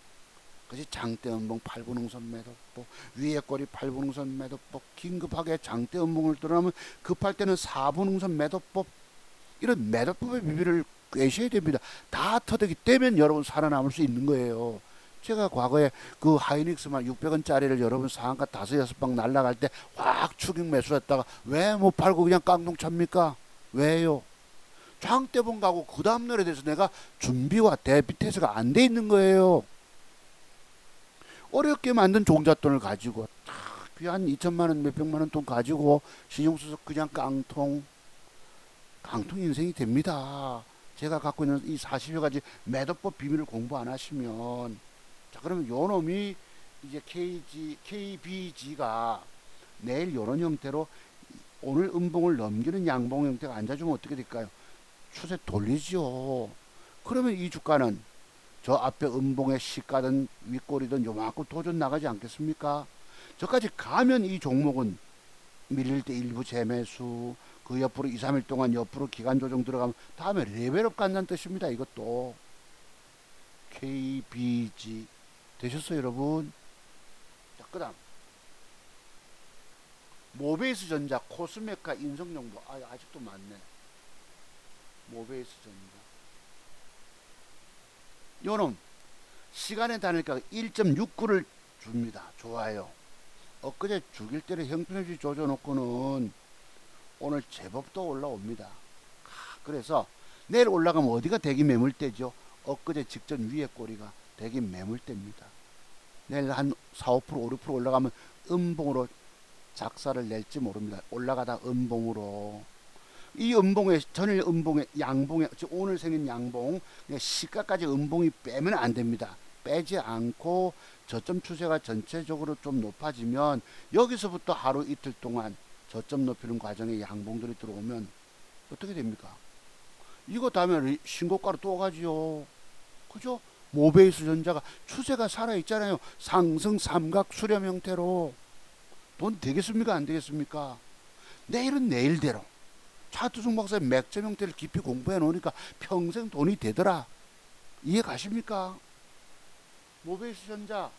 그지 장대 음봉 8분음선 매도법, 위에 꼬리 8분음선 매도법, 긴급하게 장대 음봉을 들어가면 급할 때는 4분음선 매도법, 이런 매도법의 비밀을 꿰셔야 됩니다. 다 터득이 되면 여러분 살아남을 수 있는 거예요. 제가 과거에 그 하이닉스만 600원짜리를 여러분 상한가 5, 6방 날라갈 때 확 추격 매수했다가 왜 못 팔고 그냥 깡통 찹니까? 왜요? 장대봉 가고 그 다음날에 대해서 내가 준비와 대비 태세가 안 돼 있는 거예요. 어렵게 만든 종잣돈을 가지고 한 2천만 원 몇백만 원 돈 가지고 신용수석 그냥 깡통 인생이 됩니다. 제가 갖고 있는 이 40여 가지 매도법 비밀을 공부 안 하시면 자 그러면 요 놈이 이제 KBG가 내일 요런 형태로 오늘 음봉을 넘기는 양봉 형태가 앉아주면 어떻게 될까요? 추세 돌리죠. 그러면 이 주가는 저 앞에 음봉의 시가든 윗꼬리든 요만큼 도전 나가지 않겠습니까? 저까지 가면 이 종목은 밀릴 때 일부 재매수 그 옆으로 2, 3일 동안 옆으로 기간 조정 들어가면 다음에 레벨업 간다는 뜻입니다. 이것도 KBG 되셨어요 여러분? 자, 그 다음 모베이스 전자 코스메카 인성정보 아직도 많네. 모베이스 전자 요놈 시간의 단일가가 1.69를 줍니다. 좋아요. 엊그제 죽일 때를 형편없이 조져놓고는 오늘 제법 또 올라옵니다. 그래서 내일 올라가면 어디가 대기 매물대죠? 엊그제 직전 위에 꼬리가 대기 매물대입니다. 내일 한 4, 5%, 5, 6% 올라가면 음봉으로 작사를 낼지 모릅니다. 올라가다 음봉으로. 이 음봉에, 전일 음봉에, 양봉에, 즉 오늘 생긴 양봉, 시가까지 음봉이 빼면 안 됩니다. 빼지 않고 저점 추세가 전체적으로 좀 높아지면 여기서부터 하루 이틀 동안 저점 높이는 과정에 양봉들이 들어오면 어떻게 됩니까? 이거 다음에 신고가로 또 가지요. 그죠? 모베이스 전자가 추세가 살아있잖아요. 상승 삼각 수렴 형태로. 돈 되겠습니까? 안 되겠습니까? 내일은 내일대로. 차두승 박사의 맥점 형태를 깊이 공부해 놓으니까 평생 돈이 되더라. 이해 가십니까? 모베이스 전자.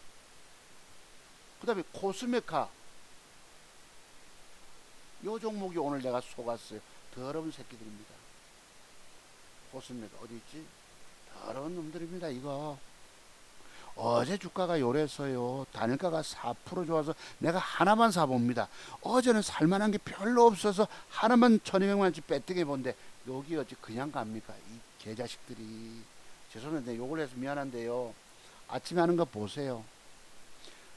그 다음에 코스메카. 요 종목이 오늘 내가 속았어요. 더러운 새끼들입니다. 코스메카 어디 있지? 더러운 놈들입니다. 이거 어제 주가가 요래서요 단일가가 4% 좋아서 내가 하나만 사봅니다. 어제는 살만한 게 별로 없어서 하나만 1200만원치 배팅해 본데 여기 어찌 그냥 갑니까? 이 개자식들이. 죄송한데 욕을 해서 미안한데요, 아침에 하는 거 보세요.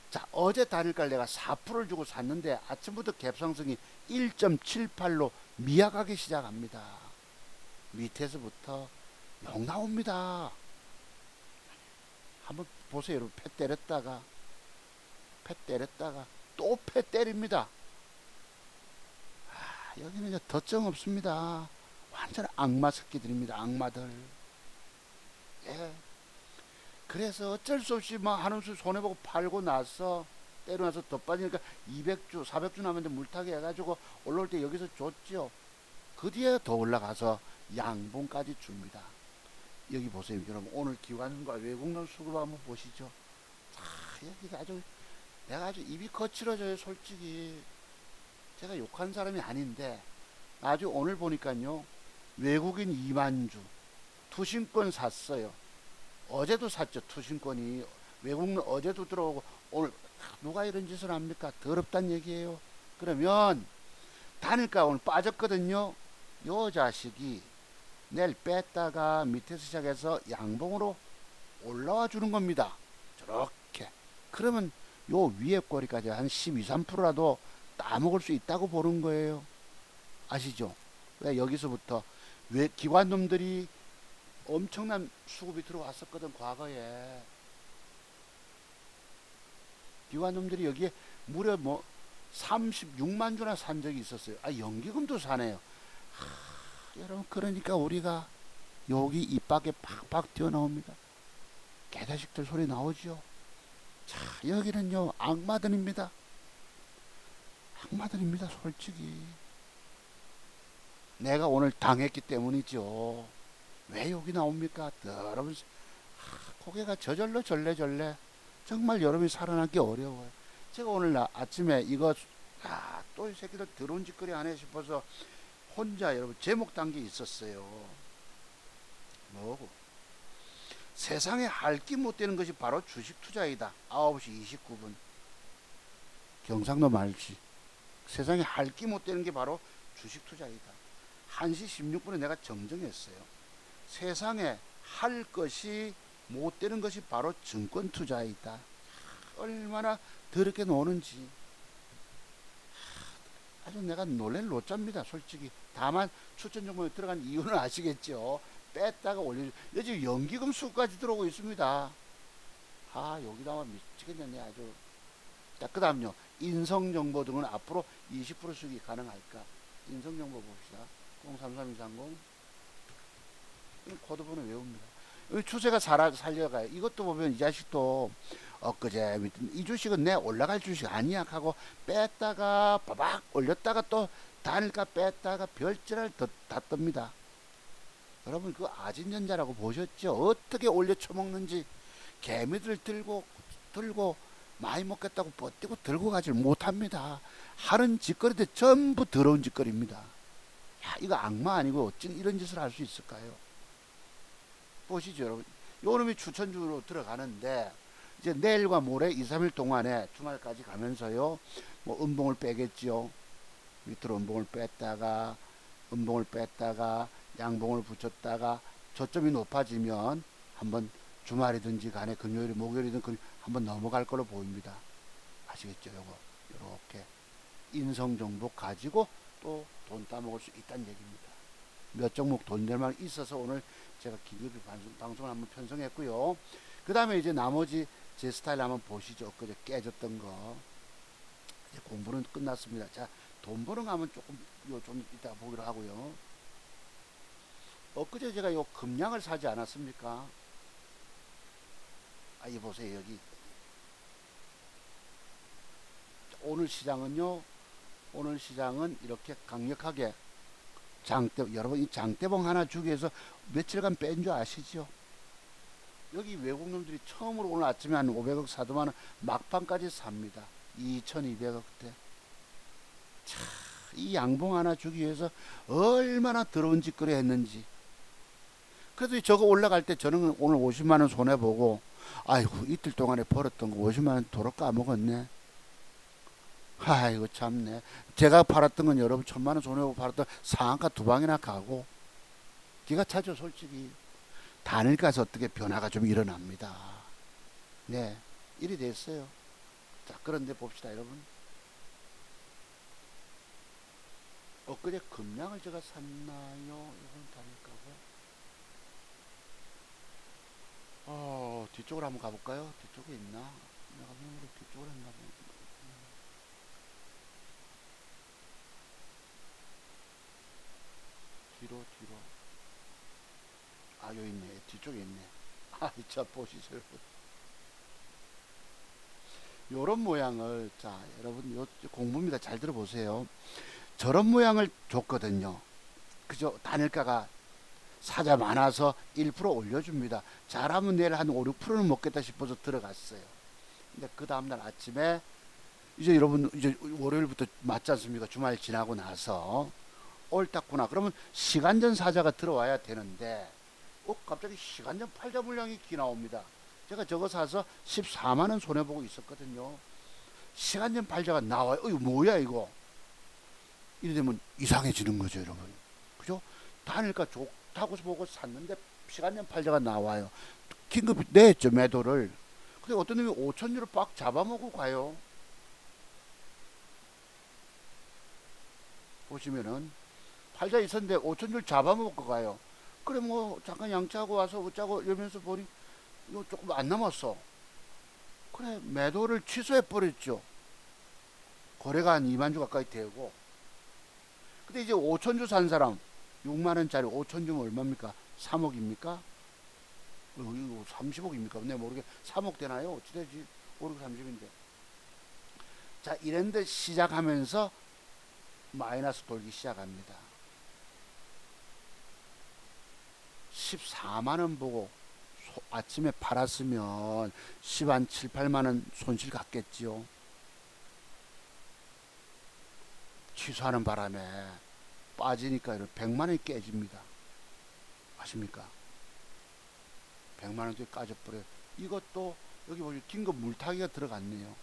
자, 어제 단일가를 내가 4%를 주고 샀는데 아침부터 갭상승이 1.78로 미약하게 시작합니다. 밑에서부터 욕 나옵니다. 한번 보세요. 여러분, 패 때렸다가 또 패 때립니다. 여기는 이제 덧정 없습니다. 완전 악마 새끼들입니다. 악마들. 예. 그래서 어쩔 수 없이 막 한우수 손해보고 팔고 나서 때려놔서 더 빠지니까 200주 400주 남았는데 물타기 해가지고 올라올 때 여기서 줬죠. 그 뒤에 더 올라가서 양봉까지 줍니다. 여기 보세요. 여러분, 오늘 기관과 외국론 수급 한번 보시죠. 여기가 아주 내가 아주 입이 거칠어져요. 솔직히 제가 욕한 사람이 아닌데 아주 오늘 보니까요, 외국인 2만 주 투신권 샀어요. 어제도 샀죠. 투신권이 외국은 어제도 들어오고 오늘 누가 이런 짓을 합니까? 더럽단 얘기예요. 그러면 단일가 오늘 빠졌거든요. 요 자식이 내일 뺐다가 밑에서 시작해서 양봉으로 올라와 주는 겁니다. 저렇게. 그러면 요 위에 꼬리까지 한 12, 3%라도 따먹을 수 있다고 보는 거예요. 아시죠? 왜 여기서부터 왜 기관놈들이 엄청난 수급이 들어왔었거든. 과거에 기관놈들이 여기에 무려 뭐 36만 주나 산 적이 있었어요. 연기금도 사네요. 여러분, 그러니까 우리가 여기 입 밖에 팍팍 튀어나옵니다. 개자식들 소리 나오죠. 자, 여기는요 악마들입니다. 악마들입니다. 솔직히 내가 오늘 당했기 때문이죠. 왜 여기 나옵니까? 여러분, 고개가 저절로 절레절레. 정말 여러분이 살아남기 어려워요. 제가 오늘 아침에 이거 또 이 새끼들 드러운 짓거리 하네 싶어서 혼자 여러분 제목 단 게 있었어요. 뭐고? 세상에 할 끼 못 되는 것이 바로 주식 투자이다. 9시 29분. 경상도 말지. 세상에 할 끼 못 되는 게 바로 주식 투자이다. 1시 16분에 내가 정정했어요. 세상에 할 것이 못 되는 것이 바로 증권 투자이다. 얼마나 더럽게 노는지. 아주 내가 놀랄 노짜입니다. 솔직히. 다만 추천 종목에 들어간 이유는 아시겠죠. 뺐다가 올려주. 요즘 연기금 수까지 들어오고 있습니다. 여기다가 미치겠네. 아주. 자, 그 다음요. 인성정보 등은 앞으로 20% 수익이 가능할까? 인성정보 봅시다. 033230. 코드 번호 외웁니다. 추세가 살려가요. 이것도 보면 이 자식도 엊그제 이 주식은 내 올라갈 주식 아니야 하고 뺐다가 바박 올렸다가 또 단일가 뺐다가 별지랄 다 뜹니다. 여러분, 그 아진전자라고 보셨죠? 어떻게 올려 쳐먹는지. 개미들 들고 많이 먹겠다고 버티고 들고 가질 못합니다. 하는 짓거리들 전부 더러운 짓거리입니다. 이거 악마 아니고 어쩜 이런 짓을 할 수 있을까요? 보시죠, 여러분. 요놈이 추천주로 들어가는데 이제 내일과 모레 2, 3일 동안에 주말까지 가면서요. 뭐 음봉을 빼겠지요. 밑으로 음봉을 뺐다가 음봉을 뺐다가 양봉을 붙였다가 저점이 높아지면 한번 주말이든지 간에 금요일 목요일이든 한번 넘어갈 걸로 보입니다. 아시겠죠? 요거 요렇게 인성 정보 가지고 또 돈 따먹을 수 있다는 얘기입니다. 몇 종목 돈 될 만 있어서 오늘 제가 긴급히 방송을 한번 편성했고요. 그 다음에 이제 나머지 제 스타일 한번 보시죠. 엊그제 깨졌던 거. 이제 공부는 끝났습니다. 자, 돈 버는 거 하면 좀 이따 보기로 하고요. 엊그제 제가 요 금량을 사지 않았습니까? 아, 이 보세요. 여기. 오늘 시장은요. 오늘 시장은 이렇게 강력하게 여러분 이 장대봉 하나 주기 위해서 며칠간 뺀 줄 아시죠? 여기 외국 놈들이 처음으로 오늘 아침에 한 500억 사도만 막판까지 삽니다. 2200억대. 참, 이 양봉 하나 주기 위해서 얼마나 더러운 짓거리 했는지. 그래도 저거 올라갈 때 저는 오늘 50만원 손해보고, 아이고 이틀 동안에 벌었던 거 50만원 도로 까먹었네. 아이고 참네. 제가 팔았던 건 여러분 1000만원 손해보고 팔았던 상한가 2방이나 가고 기가 차죠. 솔직히 단일 가서 어떻게 변화가 좀 일어납니다. 네, 일이 됐어요. 자, 그런데 봅시다 여러분. 엊그제 금량을 제가 샀나요? 이건 다를까고. 뒤쪽으로 한번 가볼까요? 뒤쪽에 있나? 내가 보면 뒤쪽으로 했나 보네. 뒤로. 아, 여기 있네. 뒤쪽에 있네. 아, 자, 보시죠. 요런 모양을, 자, 여러분, 요 공부입니다. 잘 들어보세요. 저런 모양을 줬거든요. 그죠? 단일가가 사자 많아서 1% 올려줍니다. 잘하면 내일 한 5, 6%는 먹겠다 싶어서 들어갔어요. 근데 그 다음날 아침에, 이제 여러분, 이제 월요일부터 맞지 않습니까? 주말 지나고 나서. 옳았구나. 그러면 시간전 사자가 들어와야 되는데, 갑자기 시간전 팔자 물량이 기 나옵니다. 제가 저거 사서 14만원 손해보고 있었거든요. 시간전 팔자가 나와요. 이거 뭐야 이거. 이래 되면 이상해지는 거죠 여러분. 그죠? 단일가 좋다고 보고 샀는데 시간전 팔자가 나와요. 긴급히 냈죠 매도를. 근데 어떤 놈이 5천유로 빡 잡아먹고 가요. 보시면은 팔자 있었는데 5천유를 잡아먹고 가요. 그래 뭐 잠깐 양치하고 와서 어쩌고 이러면서 보니 이거 조금 안 남았어. 그래 매도를 취소해 버렸죠. 거래가 한 2만 주 가까이 되고. 근데 이제 5천주 산 사람 6만원짜리 5천주면 얼마입니까? 3억입니까? 이거 30억입니까? 내 모르게 3억 되나요? 어찌 되지? 5, 6, 30인데. 자, 이랬는데 시작하면서 마이너스 돌기 시작합니다. 14만원 보고 아침에 팔았으면 10한 7, 8만원 손실 갔겠지요. 취소하는 바람에 빠지니까 100만원이 깨집니다. 아십니까? 100만원이 까져버려요. 이것도 여기 보시면 긴급 물타기가 들어갔네요.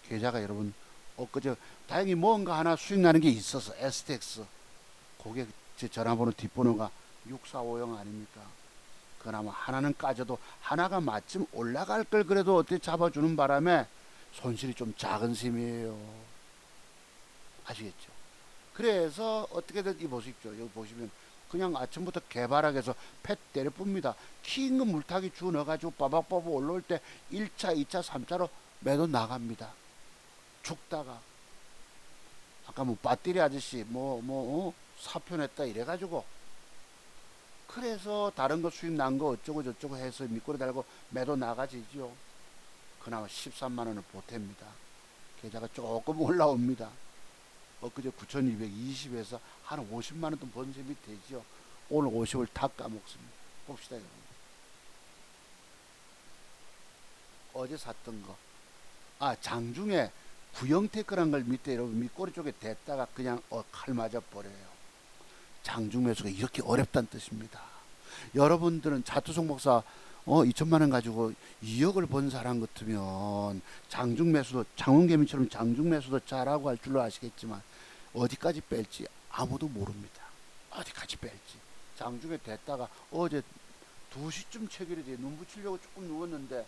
계좌가 여러분 엊그제 다행히 뭔가 하나 수익 나는 게 있어서 STX 고객 제 전화번호 뒷번호가 6450 아닙니까? 그나마 하나는 까져도 하나가 마침 올라갈 걸 그래도 어떻게 잡아주는 바람에 손실이 좀 작은 셈이에요. 아시겠죠? 그래서 어떻게든 이 보십시오. 여기 보시면 그냥 아침부터 개발하게서 팻 때려 뿝니다. 긴급 물타기 주 넣어가지고 빠박빠박 올라올 때 1차, 2차, 3차로 매도 나갑니다. 죽다가 아까 뭐 배터리 아저씨 사표 냈다 이래가지고 그래서 다른 거 수익 난 거 어쩌고 저쩌고 해서 밑꼬리 달고 매도 나가지죠. 그나마 13만원을 보탭니다. 계좌가 조금 올라옵니다. 엊그제 9220에서 한 50만원 돈 번 셈이 되죠. 오늘 50을 다 까먹습니다. 봅시다 여러분. 어제 샀던 거. 장중에 구형테크란 걸 밑에 여러분 밑꼬리 쪽에 댔다가 그냥 칼 맞아 버려요. 장중 매수가 이렇게 어렵다는 뜻입니다. 여러분들은 자투성 목사 2천만 원 가지고 2억을 번 사람 같으면 장중 매수도 장원개미처럼 장중 매수도 잘하고 할 줄로 아시겠지만 어디까지 뺄지 아무도 모릅니다. 어디까지 뺄지. 장중에 됐다가 어제 2시쯤 체결이 돼 눈 붙이려고 조금 누웠는데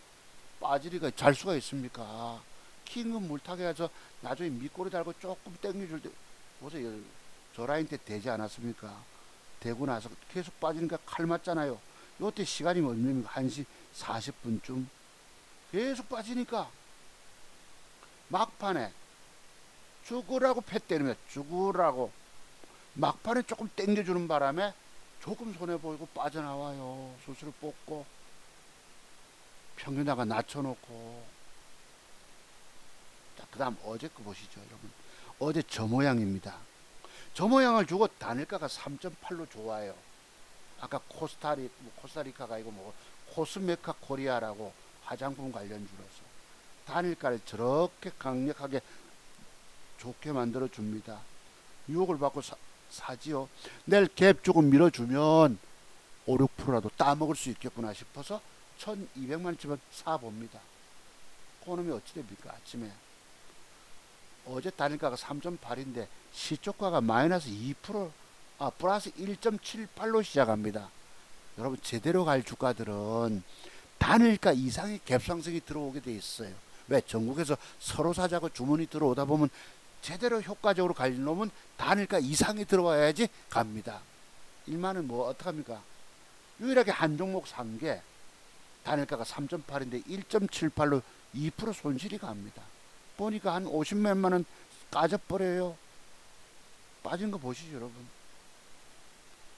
빠지리가 잘 수가 있습니까? 킹은 물타기 해서 나중에 밑꼬리 달고 조금 땡겨줄 때 보세요. 저 라인 때 되지 않았습니까? 되고 나서 계속 빠지니까 칼 맞잖아요. 요때 시간이 얼마입니까? 1시 40분쯤 계속 빠지니까 막판에 죽으라고 패 때리면 죽으라고 막판에 조금 땡겨주는 바람에 조금 손해보이고 빠져나와요. 수수료 뽑고 평균다가 낮춰놓고. 자, 그 다음 어제 거 보시죠 여러분. 어제 저 모양입니다. 저 모양을 주고 단일가가 3.8로 좋아요. 아까 코스타리카가 아니고 뭐 코스메카 코리아라고 화장품 관련주로서 단일가를 저렇게 강력하게 좋게 만들어 줍니다. 유혹을 받고 사지요. 내일 갭 조금 밀어주면 5, 6%라도 따먹을 수 있겠구나 싶어서 1200만원쯤은 사봅니다. 그놈이 어찌 됩니까? 아침에 어제 단일가가 3.8인데 시초가가 마이너스 2%, 플러스 1.78로 시작합니다. 여러분 제대로 갈 주가들은 단일가 이상의 갭상승이 들어오게 돼 있어요. 왜? 전국에서 서로 사자고 주문이 들어오다 보면 제대로 효과적으로 갈 놈은 단일가 이상이 들어와야지 갑니다. 일만은 뭐 어떡합니까? 유일하게 한 종목 산 게 단일가가 3.8인데 1.78로 2% 손실이 갑니다. 보니까 한 50몇만 원 까져버려요. 빠진 거 보시죠 여러분.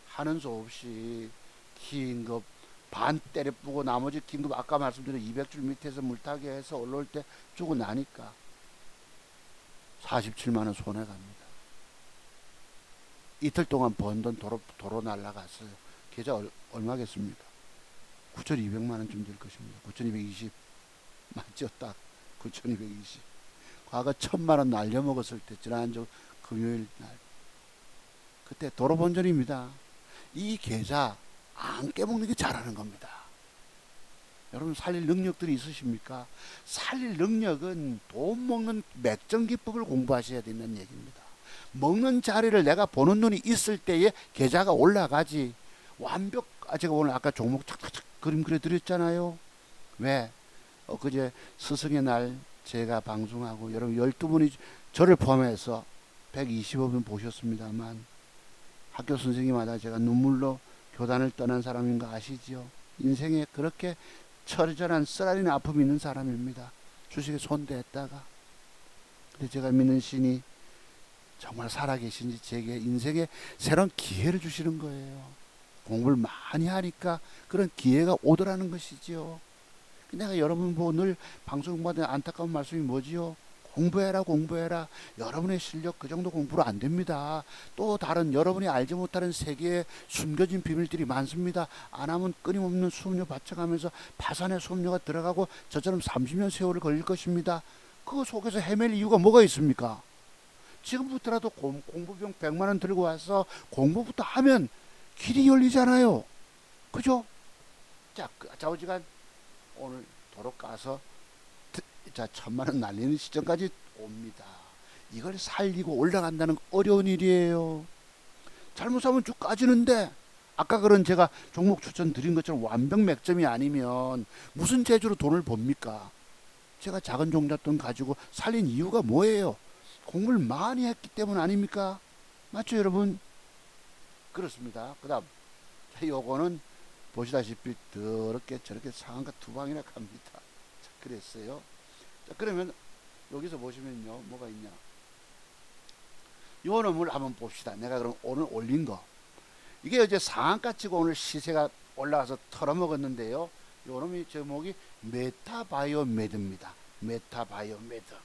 하는 수 없이 긴급 반 때려 부고 나머지 긴급 아까 말씀드린 200줄 밑에서 물타기 해서 올라올 때 주고 나니까 47만 원 손해 갑니다. 이틀 동안 번 돈 도로 날라갔어요. 계좌 얼마겠습니까? 9,200만 원쯤 될 것입니다. 9,220 맞죠? 딱 9,220. 과거 1,000만 원 날려먹었을 때 지난주 금요일 날 그때 도로 본전입니다. 이 계좌 안 깨먹는 게 잘하는 겁니다. 여러분 살릴 능력들이 있으십니까? 살릴 능력은 돈 먹는 맥정 기법을 공부하셔야 된다는 얘기입니다. 먹는 자리를 내가 보는 눈이 있을 때에 계좌가 올라가지. 제가 오늘 아까 종목 착착착 그림 그려드렸잖아요. 왜? 엊그제 스승의 날 제가 방송하고 여러분 12분이 저를 포함해서 125분 보셨습니다만 학교 선생님마다 제가 눈물로 교단을 떠난 사람인 거 아시지요? 인생에 그렇게 처절한 쓰라린 아픔이 있는 사람입니다. 주식에 손댔다가. 근데 제가 믿는 신이 정말 살아계신지 제게 인생에 새로운 기회를 주시는 거예요. 공부를 많이 하니까 그런 기회가 오더라는 것이지요. 내가 여러분 보고 늘 방송마다 안타까운 말씀이 뭐지요? 공부해라 공부해라. 여러분의 실력 그 정도 공부로 안 됩니다. 또 다른 여러분이 알지 못하는 세계에 숨겨진 비밀들이 많습니다. 안 하면 끊임없는 수업료 바쳐가면서 파산의 수업료가 들어가고 저처럼 30년 세월을 걸릴 것입니다. 그 속에서 헤맬 이유가 뭐가 있습니까? 지금부터라도 공부비용 100만 원 들고 와서 공부부터 하면 길이 열리잖아요. 그죠? 자, 좌우지간 오늘 도로 까서 자 1,000만 원 날리는 시점까지 옵니다. 이걸 살리고 올라간다는 어려운 일이에요. 잘못하면 쭉 까지는데 아까 그런 제가 종목 추천 드린 것처럼 완벽 맥점이 아니면 무슨 재주로 돈을 법니까? 제가 작은 종잣돈 가지고 살린 이유가 뭐예요? 공부를 많이 했기 때문 아닙니까? 맞죠 여러분? 그렇습니다. 그 다음 요거는 보시다시피 더럽게 저렇게 상한가 두 방이나 갑니다. 자, 그랬어요. 자, 그러면 여기서 보시면요 뭐가 있냐, 요 놈을 한번 봅시다. 내가 그럼 오늘 올린 거 이게 어제 상한가 치고 오늘 시세가 올라가서 털어먹었는데요. 요 놈이 제목이 메타바이오메드입니다. 메타바이오메드.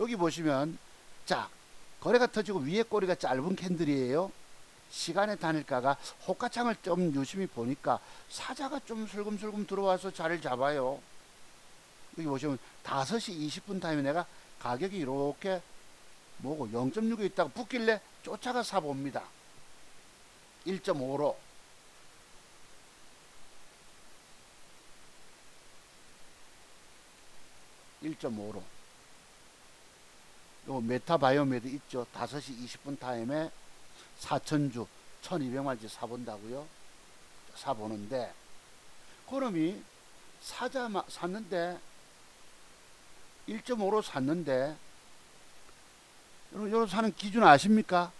여기 보시면 자 거래가 터지고 위에 꼬리가 짧은 캔들이에요. 시간의 단일가가 호가창을 좀 유심히 보니까 사자가 좀 슬금슬금 들어와서 자리를 잡아요. 여기 보시면 5시 20분 타임에 내가 가격이 이렇게 뭐고 0.6에 있다가 붙길래 쫓아가 사봅니다. 1.5로 1.5로. 요 메타바이오메드 있죠. 5시 20분 타임에 4천주 1200마리씩 사본다고요. 사보는데 그놈이 샀는데 1.5로 샀는데 여러분 사는 기준 아십니까?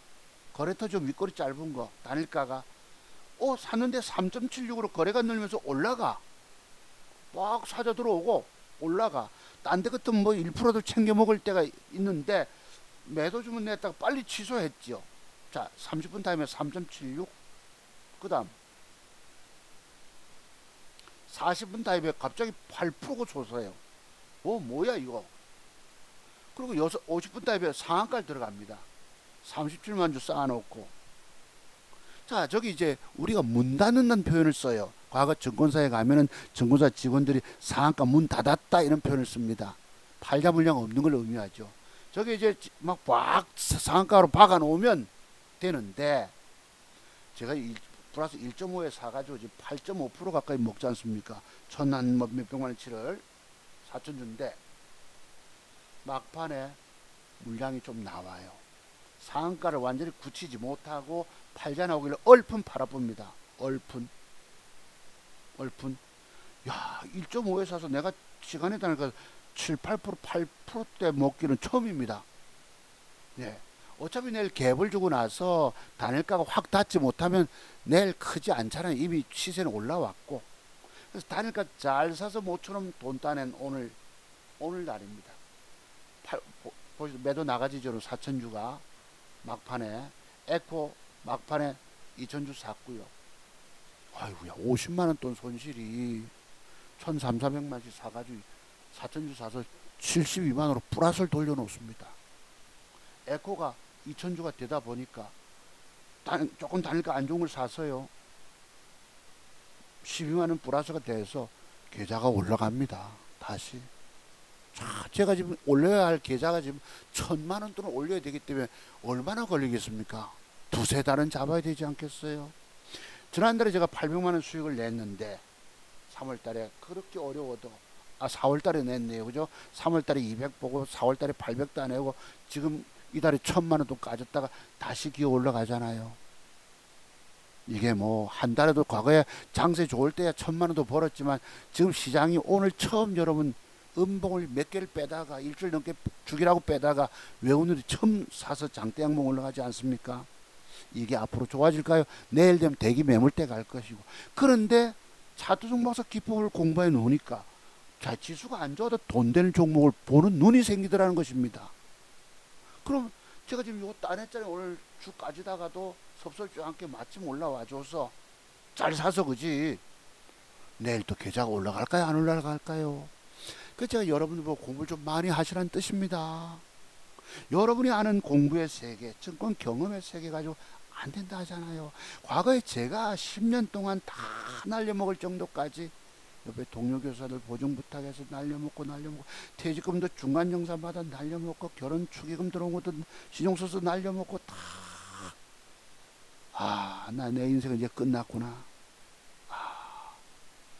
거래처 좀 윗꼬리 짧은 거 단일가가 샀는데 3.76으로 거래가 늘면서 올라가. 막 사자 들어오고 올라가. 딴 데 같으면 뭐 1%도 챙겨 먹을 때가 있는데 매도 주문 냈다가 빨리 취소했죠. 자, 30분 타임에 3.76. 그 다음 40분 타임에 갑자기 8%가 솟아요. 뭐야 이거. 그리고 50분 타임에 상한가를 들어갑니다. 37만 주 쌓아놓고. 자, 저기 이제 우리가 문 닫는다는 표현을 써요. 과거 증권사에 가면은 증권사 직원들이 상한가 문 닫았다 이런 표현을 씁니다. 팔자 물량 없는 걸 의미하죠. 저게 이제 막 상한가로 박아 놓으면 되는데 제가 플러스 1.5에 사가지고 지금 8.5% 가까이 먹지 않습니까? 천한 몇백만 원치를 4천 주인데 막판에 물량이 좀 나와요. 상한가를 완전히 굳히지 못하고 팔자 나오길래 얼픈 팔아봅니다. 얼픈. 야, 1.5에 사서 내가 시간에 다니까 7, 8%, 8%대 먹기는 처음입니다. 예. 어차피 내일 갭을 주고 나서 단일가가 확 닿지 못하면 내일 크지 않잖아요. 이미 시세는 올라왔고. 그래서 단일가 잘 사서 모처럼 돈 따낸 오늘 날입니다. 보시죠. 매도 나가지 전후 4천주가 막판에 에코 막판에 2천주 샀고요. 아이고야 50만원 돈 손실이 1,300~400만씩 사가지고 4천주 사서 72만원으로 플러스를 돌려놓습니다. 에코가 2천주가 되다 보니까 조금 단일가 안 좋은 걸 샀어요. 12만원 플러스가 돼서 계좌가 올라갑니다. 다시. 자, 제가 지금 올려야 할 계좌가 지금 1,000만원 돈을 올려야 되기 때문에 얼마나 걸리겠습니까? 두세 달은 잡아야 되지 않겠어요? 지난달에 제가 800만원 수익을 냈는데 3월달에 그렇게 어려워도 4월달에 냈네요. 그죠? 3월달에 200 보고 4월달에 800도 안 내고 지금 이달에 1,000만원 돈 까졌다가 다시 기어 올라가잖아요. 이게 뭐 한 달에도 과거에 장세 좋을 때야 1,000만원도 벌었지만 지금 시장이 오늘 처음 여러분 음봉을 몇 개를 빼다가 일주일 넘게 죽이라고 빼다가 왜 오늘이 처음 사서 장대 양봉 올라가지 않습니까? 이게 앞으로 좋아질까요? 내일 되면 대기 매물대 갈 것이고. 그런데 차트종 박사 기법을 공부해 놓으니까 자, 지수가 안 좋아도 돈 되는 종목을 보는 눈이 생기더라는 것입니다. 그럼 제가 지금 이거 따냈잖아요. 오늘 주 까지다가도 섭섭지 않게 마침 올라와줘서 잘 사서 그지. 내일 또 계좌가 올라갈까요? 안 올라갈까요? 그래서 제가 여러분들 보고 공부를 좀 많이 하시라는 뜻입니다. 여러분이 아는 공부의 세계, 증권 경험의 세계 가지고 안 된다 하잖아요. 과거에 제가 10년 동안 다 날려먹을 정도까지 옆에 동료 교사들 보증 부탁해서 날려먹고 퇴직금도 중간정산 받아 날려먹고 결혼 축의금 들어온 것도 신용서서 날려먹고 다 나 내 인생은 이제 끝났구나.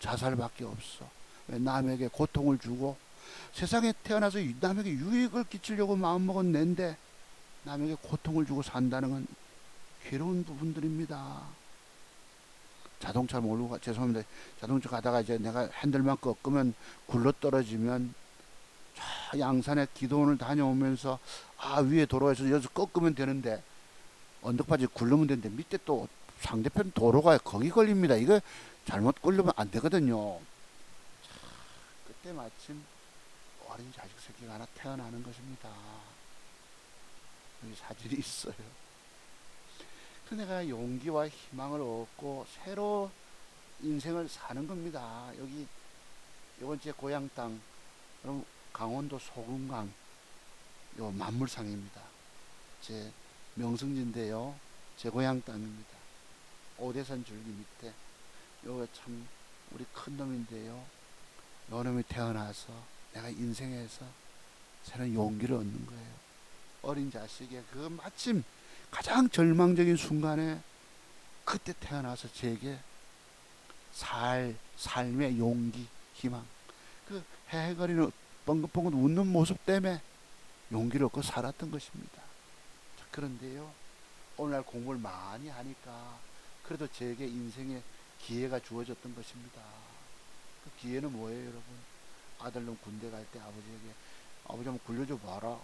자살밖에 없어. 왜 남에게 고통을 주고 세상에 태어나서 남에게 유익을 끼치려고 마음먹은 낸데 남에게 고통을 주고 산다는 건 괴로운 부분들입니다. 자동차 모르고 죄송합니다. 자동차 가다가 이제 내가 핸들만 꺾으면 굴러 떨어지면 양산에 기도원을 다녀오면서 위에 도로에서 여기서 꺾으면 되는데 언덕바지 굴르면 되는데 밑에 또 상대편 도로가 거기 걸립니다. 이거 잘못 걸리면 안 되거든요. 그때 마침 어린 자식 새끼가 하나 태어나는 것입니다. 여기 사진이 있어요. 그래서 내가 용기와 희망을 얻고 새로 인생을 사는 겁니다. 여기 이번 제 고향 땅, 그럼 강원도 소금강 요 만물상입니다. 제 명승지인데요. 제 고향 땅입니다. 오대산 줄기 밑에 요거 참 우리 큰 놈인데요. 요 놈이 태어나서 내가 인생에서 새로운 용기를 얻는 거예요. 어린 자식의 그 마침 가장 절망적인 순간에 그때 태어나서 제게 삶의 용기, 희망, 그 헤헤거리는 뻥긋뻥긋 웃는 모습 때문에 용기를 얻고 살았던 것입니다. 자, 그런데요, 오늘날 공부를 많이 하니까 그래도 저에게 인생의 기회가 주어졌던 것입니다. 그 기회는 뭐예요, 여러분? 아들놈 군대 갈 때 아버지에게, 아버지 한번 굴려줘 봐라.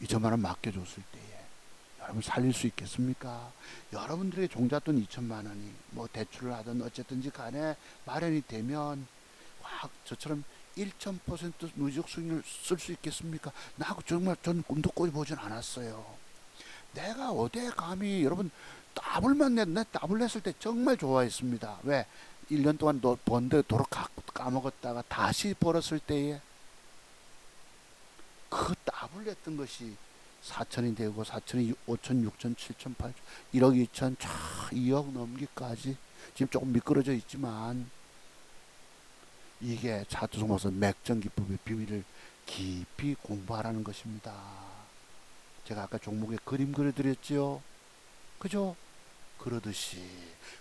2천만 원 맡겨줬을 때에 여러분 살릴 수 있겠습니까? 여러분들에게 종잣돈 2천만 원이 뭐 대출을 하든 어쨌든지 간에 마련이 되면 와, 저처럼 1000% 누적 수익률 쓸 수 있겠습니까? 나 정말 전 꿈도 꿔보진 않았어요. 내가 어디에 감히, 여러분, 내 더블 냈을 때 정말 좋아했습니다. 왜? 1년 동안 번데 도로 까먹었다가 다시 벌었을 때에 그 더블 냈던 것이 4천이 되고 4천이 5천, 6천, 7천, 8천, 1억 2천, 2억 넘기까지 지금 조금 미끄러져 있지만 이게 차트속에서 맥정기법의 비밀을 깊이 공부하라는 것입니다. 제가 아까 종목에 그림 그려드렸지요. 그죠? 그러듯이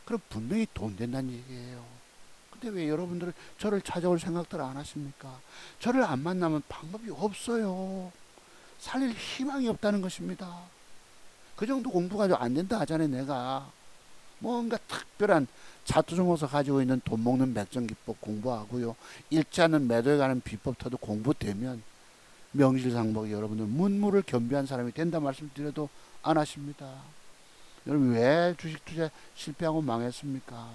그럼 분명히 돈 된다는 얘기예요. 근데 왜 여러분들은 저를 찾아올 생각들 안 하십니까? 저를 안 만나면 방법이 없어요. 살릴 희망이 없다는 것입니다. 그 정도 공부가 안 된다 하잖아요. 내가 뭔가 특별한 차트종에서 가지고 있는 돈 먹는 맥정기법 공부하고요, 잃지 않는 매도에 관한 비법터도 공부되면 명실상부하게 여러분들 문무를 겸비한 사람이 된다 말씀드려도 안 하십니다. 여러분 왜 주식 투자 실패하고 망했습니까?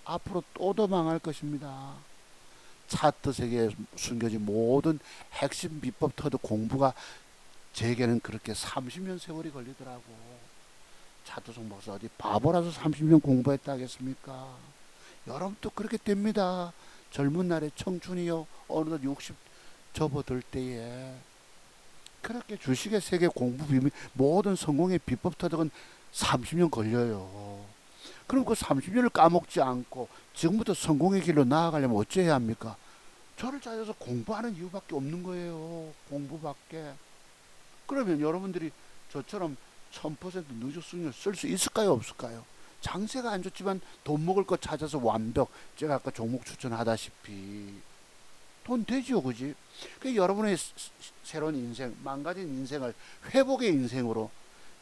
앞으로 또 더 망할 것입니다. 차트 세계에 숨겨진 모든 핵심 비법터도 공부가 제게는 그렇게 30년 세월이 걸리더라고. 차트송 박사 어디 바보라서 30년 공부했다 하겠습니까? 여러분도 그렇게 됩니다. 젊은 날에 청춘이요, 어느덧 60 접어들 때에 그렇게 주식의 세계 공부 비밀, 모든 성공의 비법 터득은 30년 걸려요. 그럼 그 30년을 까먹지 않고 지금부터 성공의 길로 나아가려면 어찌해야 합니까? 저를 찾아서 공부하는 이유밖에 없는 거예요. 공부밖에. 그러면 여러분들이 저처럼 1000% 누적 수익률 쓸 수 있을까요, 없을까요? 장세가 안 좋지만 돈 먹을 거 찾아서 완벽, 제가 아까 종목 추천하다시피 돈 되지요, 그지? 그 여러분의 새로운 인생, 망가진 인생을 회복의 인생으로,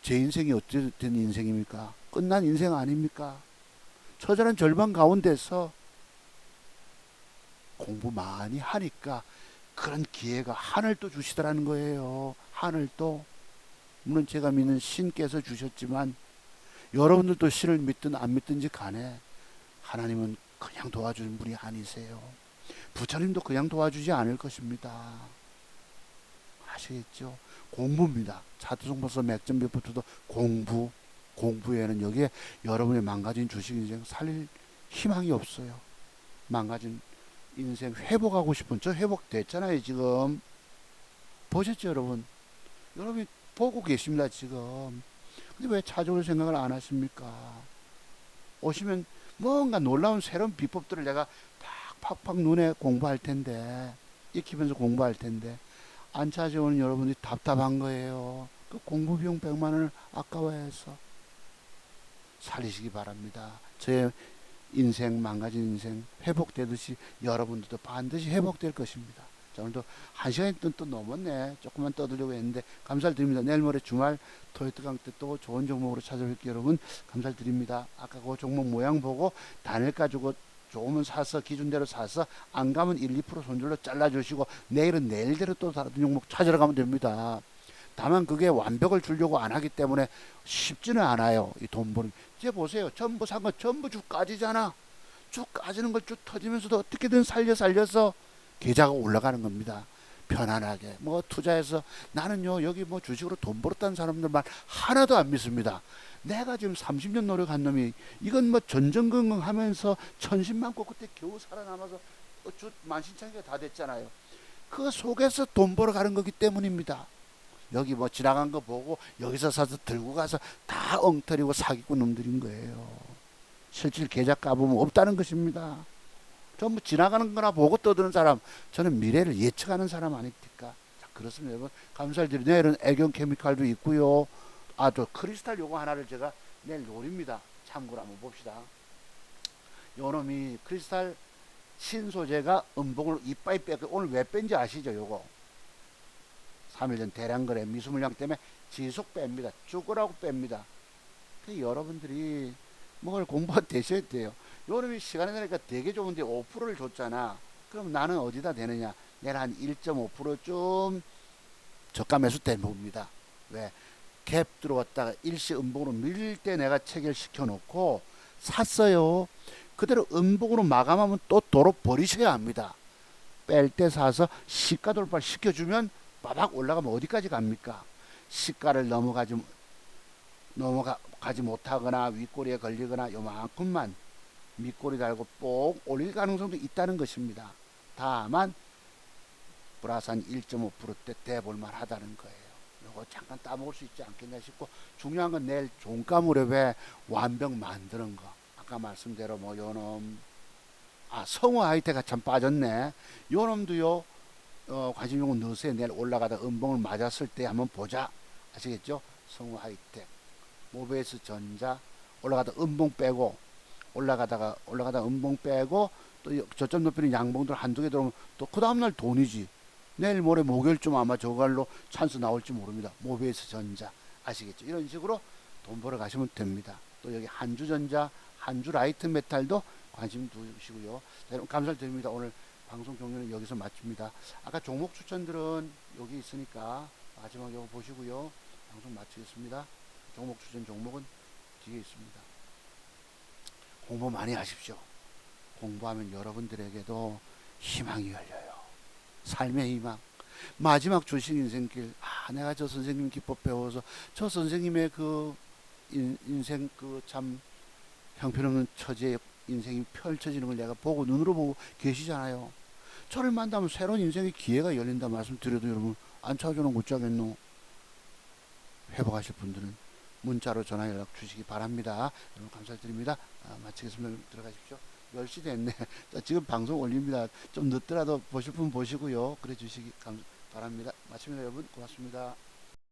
제 인생이 어쨌든 인생입니까? 끝난 인생 아닙니까? 처절한 절반 가운데서 공부 많이 하니까 그런 기회가 하늘도 주시더라는 거예요. 하늘도. 물론 제가 믿는 신께서 주셨지만 여러분들도 신을 믿든 안 믿든지 간에 하나님은 그냥 도와주는 분이 아니세요. 부처님도 그냥 도와주지 않을 것입니다. 아시겠죠? 공부입니다. 차트송법서 맥점비부터도 공부에는 여기에 여러분의 망가진 주식 인생 살릴 희망이 없어요. 망가진 인생 회복하고 싶은, 저 회복됐잖아요 지금. 보셨죠 여러분? 여러분이 보고 계십니다 지금. 근데 왜 찾아올 생각을 안 하십니까? 오시면 뭔가 놀라운 새로운 비법들을 내가 팍팍 눈에 공부할 텐데, 익히면서 공부할 텐데 안 찾아오는 여러분들이 답답한 거예요. 그 공부 비용 100만 원을 아까워해서 살리시기 바랍니다. 저의 인생, 망가진 인생 회복되듯이 여러분들도 반드시 회복될 것입니다. 자, 오늘도 1시간이 또 넘었네. 조금만 떠들려고 했는데 감사를 드립니다. 내일 모레 주말 토요일 강의 때 또 좋은 종목으로 찾아뵐게요. 여러분 감사를 드립니다. 아까 그 종목 모양 보고 단일 가지고 좋으면 사서, 기준대로 사서, 안 가면 1, 2% 손절로 잘라주시고 내일은 내일대로 또 다른 종목 찾으러 가면 됩니다. 다만 그게 완벽을 주려고 안 하기 때문에 쉽지는 않아요. 이 돈 버는. 이제 보세요. 전부 산 거 전부 쭉 까지잖아. 쭉 까지는 걸 쭉 터지면서도 어떻게든 살려서 계좌가 올라가는 겁니다. 편안하게. 뭐 투자해서 나는요 여기 뭐 주식으로 돈 벌었다는 사람들 말 하나도 안 믿습니다. 내가 지금 30년 노력한 놈이 이건 뭐 전전긍긍 하면서 천신만고 그때 겨우 살아남아서 주 만신창이가 다 됐잖아요. 그 속에서 돈 벌어가는 거기 때문입니다. 여기 뭐 지나간 거 보고 여기서 사서 들고 가서 다 엉터리고 사기꾼 놈들인 거예요. 실질 계좌 까보면 없다는 것입니다. 전부 지나가는 거나 보고 떠드는 사람, 저는 미래를 예측하는 사람 아닙니까? 자, 그렇습니다. 여러분 감사를 드리네요. 내일은 애경 케미칼도 있고요. 아, 또 크리스탈 요거 하나를 제가 내일 노립니다. 참고로 한번 봅시다. 요놈이 크리스탈 신소재가 음봉을 이빠이 빼고 오늘 왜 뺀지 아시죠? 요거 3일 전 대량거래 미수 물량 때문에 지속 뺍니다. 죽으라고 뺍니다. 그 여러분들이 뭘 공부가 되셔야 돼요. 요놈이 시간이 되니까 되게 좋은데 5%를 줬잖아. 그럼 나는 어디다 대느냐? 내가 한 1.5%좀 저가 매수 때 봅니다. 왜? 갭 들어왔다가 일시 음봉으로 밀릴 때 내가 체결시켜 놓고 샀어요. 그대로 음봉으로 마감하면 또 도로 버리셔야 합니다. 뺄 때 사서 시가 돌파를 시켜주면 빠박 올라가면 어디까지 갑니까? 시가를 넘어가지 못하거나 윗꼬리에 걸리거나 요만큼만 밑꼬리 달고 꼭 올릴 가능성도 있다는 것입니다. 다만 플러스 한 1.5%대 대볼만 하다는 거예요. 요거 잠깐 따먹을 수 있지 않겠냐 싶고, 중요한 건 내일 종가 무렵에 완벽 만드는 거. 아까 말씀대로 뭐 요놈 성우 하이테크가 참 빠졌네. 요놈도요 관심 요건 넣으세요. 내일 올라가다 음봉을 맞았을 때 한번 보자. 아시겠죠? 성우 하이텍, 모베이스 전자 올라가다 음봉 빼고 올라가다 음봉 빼고 또 저점 높이는 양봉들 한두 개 들어오면 또 그 다음날 돈이지. 내일 모레 목요일쯤 아마 저걸로 찬스 나올지 모릅니다. 모베이스 전자 아시겠죠? 이런 식으로 돈 벌어 가시면 됩니다. 또 여기 한주전자, 한주라이트 메탈도 관심 두시고요. 자, 여러분 감사드립니다. 오늘 방송 종료는 여기서 마칩니다. 아까 종목 추천들은 여기 있으니까 마지막 이거 보시고요. 방송 마치겠습니다. 종목 추천 종목은 뒤에 있습니다. 공부 많이 하십시오. 공부하면 여러분들에게도 희망이 열려요. 삶의 희망. 마지막 주식 인생길. 내가 저 선생님 기법 배워서 저 선생님의 그 인생 그 참 형편없는 처지의 인생이 펼쳐지는 걸 내가 보고 눈으로 보고 계시잖아요. 저를 만나면 새로운 인생의 기회가 열린다 말씀드려도 여러분 안 찾아주는 못 자겠노. 회복하실 분들은 문자로 전화 연락 주시기 바랍니다. 여러분 감사드립니다. 마치겠습니다. 들어가십시오. 10시 됐네. 자, 지금 방송 올립니다. 좀 늦더라도 보실 분 보시고요. 그래 주시기 바랍니다. 마칩니다. 여러분 고맙습니다.